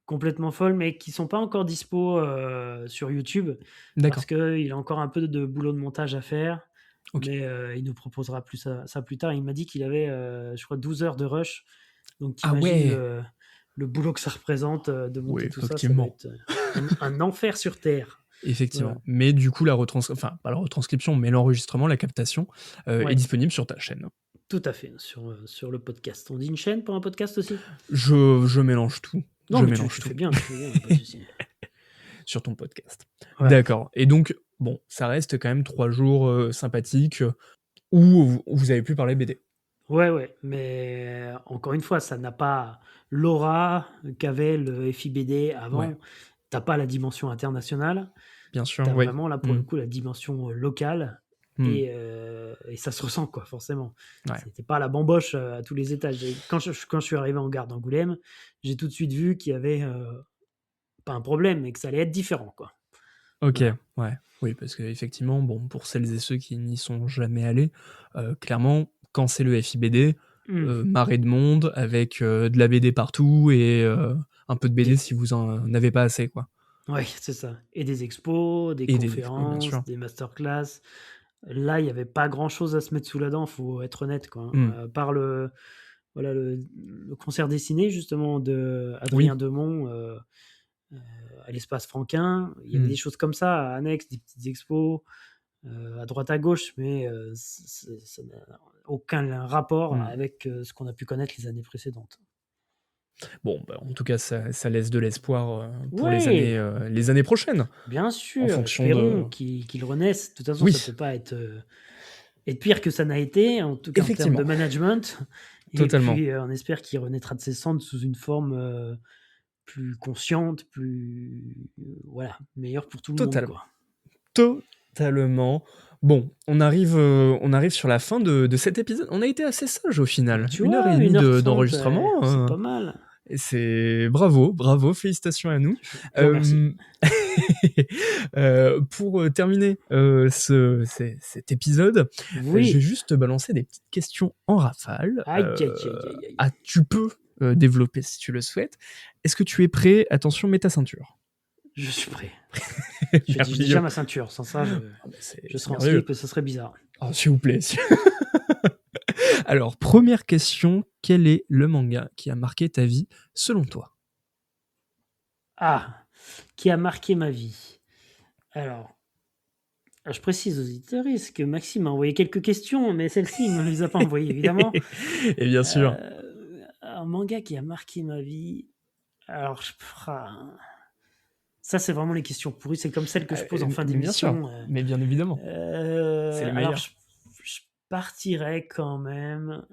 complètement folles, mais qui sont pas encore dispo sur YouTube, D'accord. parce qu'il a encore un peu de boulot de montage à faire, Ok. mais il nous proposera ça plus tard. Il m'a dit qu'il avait, je crois, 12 heures de rush, donc Ah t'imagines ouais. le boulot que ça représente de monter Oui, tout ça va effectivement. être un enfer sur Terre. Effectivement. Voilà. Mais du coup, enfin, pas la retranscription, mais l'enregistrement, la captation Ouais. est disponible sur ta chaîne. Tout à fait, sur le podcast. On dit une chaîne pour un podcast aussi? Je mélange tout. Non, Je mais mélange tu tout. fais bien, pas de souci. Sur ton podcast. Ouais. D'accord. Et donc, bon, ça reste quand même 3 jours sympathiques où vous avez pu parler BD. Ouais, mais encore une fois, ça n'a pas l'aura qu'avait le FIBD avant. Ouais. T'as pas la dimension internationale, Bien sûr, t'as oui. vraiment là pour le coup la dimension locale et ça se ressent quoi, forcément. Ouais. C'était pas la bamboche à tous les étages. Et quand je suis arrivé en gare d'Angoulême, j'ai tout de suite vu qu'il y avait pas un problème, mais que ça allait être différent quoi. Ok, Voilà. ouais. Oui, parce qu'effectivement, bon, pour celles et ceux qui n'y sont jamais allés, clairement, quand c'est le FIBD, marée de monde avec de la BD partout et un peu de BD si vous en avez pas assez, quoi. Ouais, c'est ça. Et des expos, des Et des expos, bien sûr. conférences, des masterclass. Là, il y avait pas grand-chose à se mettre sous la dent, faut être honnête, quoi. Par le concert dessiné justement de Adrien Demont à l'espace Franquin. Il y avait des choses comme ça, annexes, des petites expos à droite à gauche, mais ça n'a aucun rapport avec ce qu'on a pu connaître les années précédentes. Bon, bah, en tout cas, ça laisse de l'espoir pour Ouais, les années prochaines. bien En sûr, fonction espérons de... qu'il renaisse. De toute façon, Oui, ça peut pas être pire que ça n'a été, en tout cas en termes effectivement, de management. Et totalement. puis, on espère qu'il renaîtra de ses cendres sous une forme plus consciente, plus voilà, meilleure pour tout le monde, Totalement. quoi. Totalement. Bon, on arrive sur la fin de cet épisode. On a été assez sage au final. Tu 1 heure vois, et demie 1h30, d'enregistrement. c'est pas mal. Et c'est bravo, félicitations à nous. Je vous remercie. Pour terminer cet épisode, je vais Oui. juste te balancer des petites questions en rafale. Aïe, aïe, aïe, aïe. Tu peux développer si tu le souhaites. Est-ce que tu es prêt? Attention, mets ta ceinture. Je suis prêt. J'ai Merveilleux. déjà ma ceinture. Sans ça, C'est je serais en merveilleux. slip et ce serait bizarre. Oh, s'il vous plaît. Alors, première question, quel est le manga qui a marqué ta vie selon toi? Ah, qui a marqué ma vie. Alors, je précise aux auditeurs que Maxime a envoyé quelques questions, mais celle-ci, il ne me les a pas envoyées, évidemment. Et bien sûr. Un manga qui a marqué ma vie. Alors, ça, c'est vraiment les questions pourries. C'est comme celles que je pose en fin d'émission. Bien sûr, mais bien évidemment. C'est les meilleures. Alors, je partirais quand même.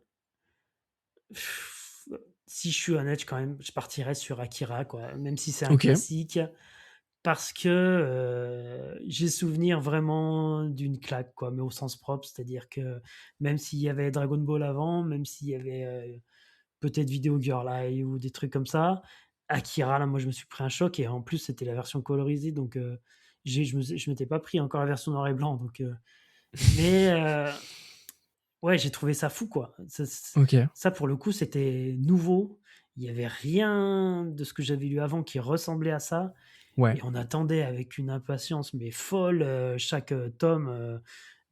Si je suis honnête, je partirais sur Akira, quoi. Même si c'est un classique. Parce que j'ai souvenir vraiment d'une claque, quoi, mais au sens propre. C'est-à-dire que même s'il y avait Dragon Ball avant, même s'il y avait peut-être Video Girl Eye ou des trucs comme ça, Akira, là, moi, je me suis pris un choc. Et en plus, c'était la version colorisée. Donc, je m'étais pas pris encore la version noir et blanc. Donc, mais ouais, j'ai trouvé ça fou, quoi. Ça, pour le coup, c'était nouveau. Il n'y avait rien de ce que j'avais lu avant qui ressemblait à ça. Ouais. Et on attendait avec une impatience mais folle chaque tome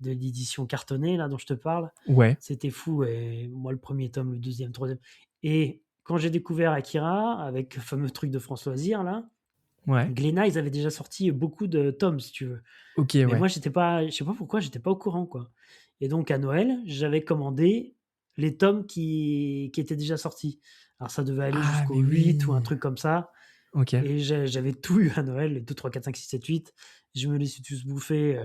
de l'édition cartonnée là dont je te parle. Ouais. C'était fou. Et moi, le premier tome, le deuxième, troisième. Et quand j'ai découvert Akira avec le fameux truc de France Loisir là, Glénat, ils avaient déjà sorti beaucoup de tomes, si tu veux. Mais moi, je sais pas pourquoi, j'étais pas au courant, quoi. Et donc à Noël, j'avais commandé les tomes qui étaient déjà sortis. Alors ça devait aller jusqu'au 8 ou un truc comme ça. Et j'avais tout eu à Noël, les 2, 3, 4, 5, 6, 7, 8. Je me les suis tous bouffés.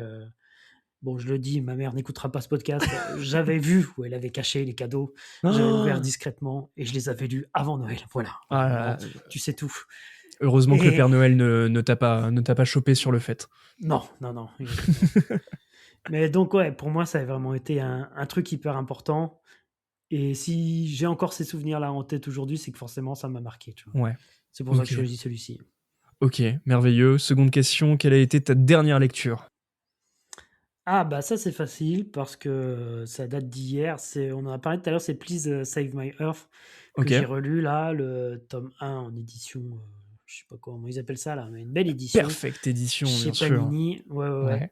Bon, je le dis, ma mère n'écoutera pas ce podcast. J'avais vu où elle avait caché les cadeaux. J'avais ouvert discrètement et je les avais lus avant Noël. Voilà. Tu sais tout. Heureusement que le Père Noël ne t'a pas chopé sur le fait. Non. Mais donc, ouais, pour moi, ça a vraiment été un truc hyper important. Et si j'ai encore ces souvenirs-là en tête aujourd'hui, c'est que forcément, ça m'a marqué. Tu vois. Ouais. C'est pour ça que je choisis celui-ci. Ok, merveilleux. Seconde question, quelle a été ta dernière lecture? Ah, bah ça, c'est facile parce que ça date d'hier. On en a parlé tout à l'heure, c'est Please Save My Earth que j'ai relu là, le tome 1 en édition, je sais pas comment ils appellent ça là, mais une belle édition. Perfecte édition, chez bien Panini. Ouais.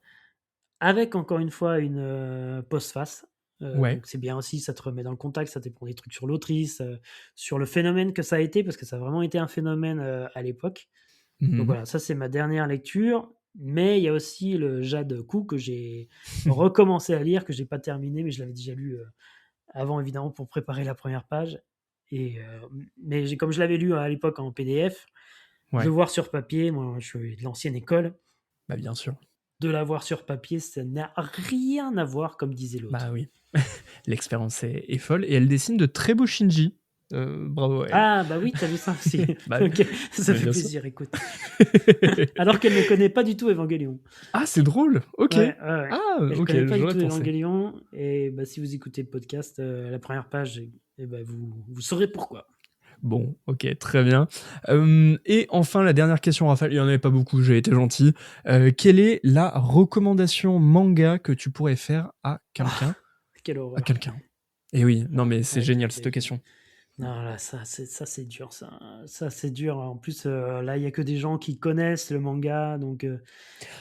Avec encore une fois une postface. Donc c'est bien aussi, ça te remet dans le contact, ça t'apprend des trucs sur l'autrice, sur le phénomène que ça a été, parce que ça a vraiment été un phénomène à l'époque. Donc voilà, ça c'est ma dernière lecture. Mais il y a aussi le Jade Coup que j'ai recommencé à lire, que j'ai pas terminé, mais je l'avais déjà lu avant évidemment pour préparer la première page. Mais comme je l'avais lu à l'époque en PDF, de le voir sur papier, moi je suis de l'ancienne école. Bah bien sûr. De l'avoir sur papier, ça n'a rien à voir, comme disait l'autre. Bah oui, l'expérience est folle et elle dessine de très beaux Shinji. Bravo. Elle. Ah bah oui, t'as vu ça aussi. Bah, okay. Ça fait plaisir, écoute. Alors qu'elle ne connaît pas du tout Evangelion. Ah, c'est drôle. Ok. Ouais. Ah, elle ok. connaît pas du tout Evangelion. Et bah, si vous écoutez le podcast, la première page, bah, vous saurez pourquoi. Bon, ok, très bien. Et enfin, la dernière question, Raphaël, il n'y en avait pas beaucoup, j'ai été gentil. Quelle est la recommandation manga que tu pourrais faire à quelqu'un? Quelle horreur. À quelqu'un. Et oui, non mais c'est Ouais, génial cette question. Non, là, ça, c'est dur, ça. Ça, c'est dur. En plus, là, il y a que des gens qui connaissent le manga, donc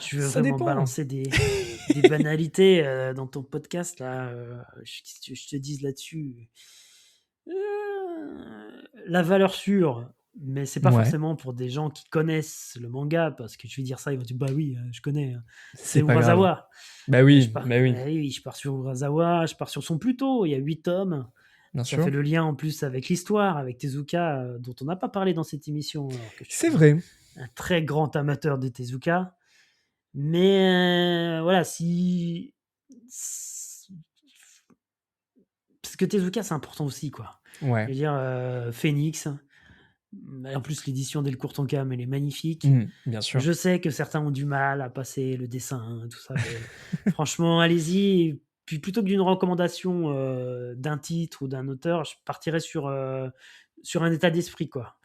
tu veux Ça vraiment dépend. balancer des banalités dans ton podcast, là. Je te dise là-dessus. La valeur sûre, mais c'est pas Ouais, forcément pour des gens qui connaissent le manga, parce que je vais dire ça, ils vont dire, bah oui, je connais. c'est C'est pas grave. Urasawa. Bah oui, bah oui, Oui, je pars sur Urasawa, je pars sur son Pluto, il y a 8 tomes. bien Ça sûr. fait le lien en plus avec l'histoire, avec Tezuka, dont on n'a pas parlé dans cette émission, alors que je C'est suis vrai. un très grand amateur de Tezuka. Mais voilà, parce que Tezuka, c'est important aussi, quoi. Je Ouais. veux dire, Phoenix, en plus l'édition Delcourt Tonkam, elle est magnifique. Bien sûr. Je sais que certains ont du mal à passer le dessin, tout ça, mais franchement, allez-y. Puis plutôt que d'une recommandation d'un titre ou d'un auteur, je partirais sur un état d'esprit, quoi.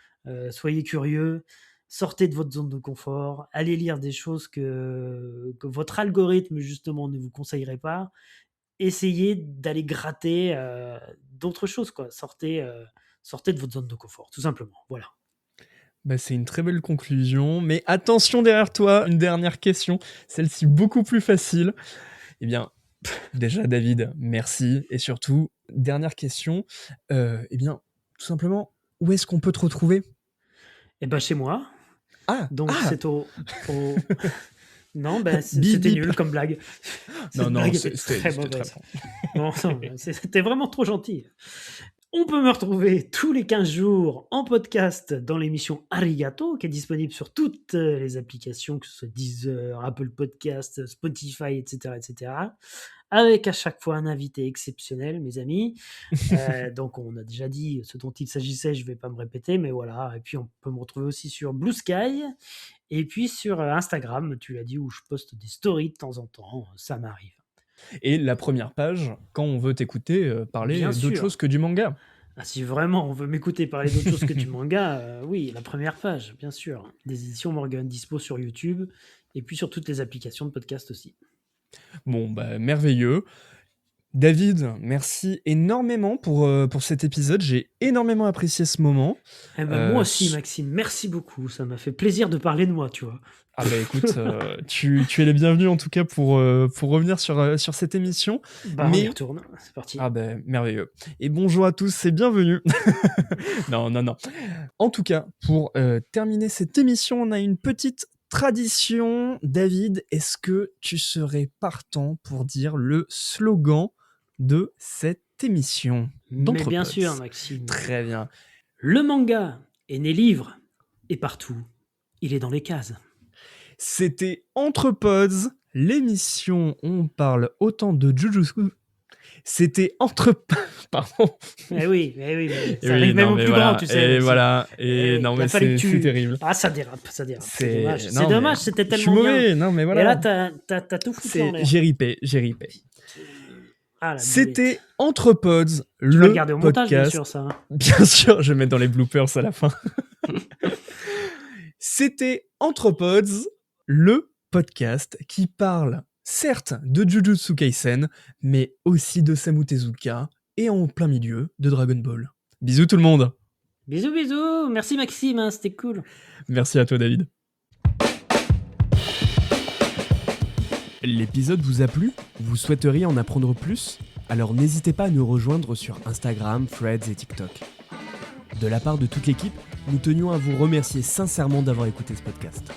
Soyez curieux, sortez de votre zone de confort, allez lire des choses que votre algorithme, justement, ne vous conseillerait pas. Essayez d'aller gratter d'autres choses, quoi. Sortez de votre zone de confort, tout simplement. Voilà. Bah, c'est une très belle conclusion, mais attention derrière toi, une dernière question, celle-ci beaucoup plus facile. Eh bien, déjà David, merci, et surtout, dernière question, eh bien, tout simplement, où est-ce qu'on peut te retrouver? Et ben chez moi. Ah! Donc Ah! c'est au... Non, ben Bip, c'était bip. nul comme blague. Cette Non, blague c'était était très très mauvaise. bon. Non, c'était vraiment trop gentil. On peut me retrouver tous les 15 jours en podcast dans l'émission Arigato, qui est disponible sur toutes les applications, que ce soit Deezer, Apple Podcast, Spotify, etc., etc. Avec à chaque fois un invité exceptionnel, mes amis. Donc on a déjà dit ce dont il s'agissait, je ne vais pas me répéter, mais voilà. Et puis on peut me retrouver aussi sur Blue Sky, et puis sur Instagram, tu l'as dit, où je poste des stories de temps en temps, ça m'arrive. Et la première page, quand on veut t'écouter parler Bien d'autre sûr. chose que du manga. Ah, si vraiment on veut m'écouter parler d'autre chose que du manga, oui, la première page, bien sûr. Des éditions Morgan dispo sur YouTube, et puis sur toutes les applications de podcast aussi. Bon, bah, merveilleux. David, merci énormément pour cet épisode. J'ai énormément apprécié ce moment. Eh ben, moi aussi, Maxime, merci beaucoup. Ça m'a fait plaisir de parler de moi, tu vois. Ah bah écoute, tu es les bienvenus en tout cas pour revenir sur cette émission. Bah, on y retourne, c'est parti. Ah bah merveilleux. Et bonjour à tous et bienvenue. Non. En tout cas, pour terminer cette émission, on a une petite tradition. David, est-ce que tu serais partant pour dire le slogan de cette émission Mais bien sûr, Maxime. Très bien. Le manga est né livre, et partout, il est dans les cases. C'était Entrepods, l'émission où on parle autant de Jujutsu. C'était Pardon. Eh oui, mais ça Oui, arrive même non, au mais plus voilà. grand, tu sais. Et voilà. Et oui, non, il a mais fallu c'est que tu- terrible. Ah, ça dérape. C'est C'est dommage. non, C'est mais dommage, c'était Je suis tellement bien. mauvais. Non, mais voilà. Et là, t'as tout foutu en l'air. J'ai ripé. Ah, la C'était Entrepods, Tu vas le le garder au montage, bien podcast. sûr, ça. Bien sûr, je vais mettre dans les bloopers à la fin. C'était Entrepods, le podcast qui parle certes de Jujutsu Kaisen, mais aussi de Osamu Tezuka et en plein milieu de Dragon Ball. Bisous tout le monde. Bisous, bisous. Merci, Maxime, hein, c'était cool. Merci à toi David. L'épisode vous a plu? Vous souhaiteriez en apprendre plus? Alors n'hésitez pas à nous rejoindre sur Instagram, Threads et TikTok. De la part de toute l'équipe, nous tenions à vous remercier sincèrement d'avoir écouté ce podcast.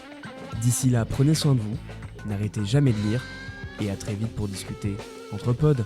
D'ici là, prenez soin de vous, n'arrêtez jamais de lire, et à très vite pour discuter entre pods.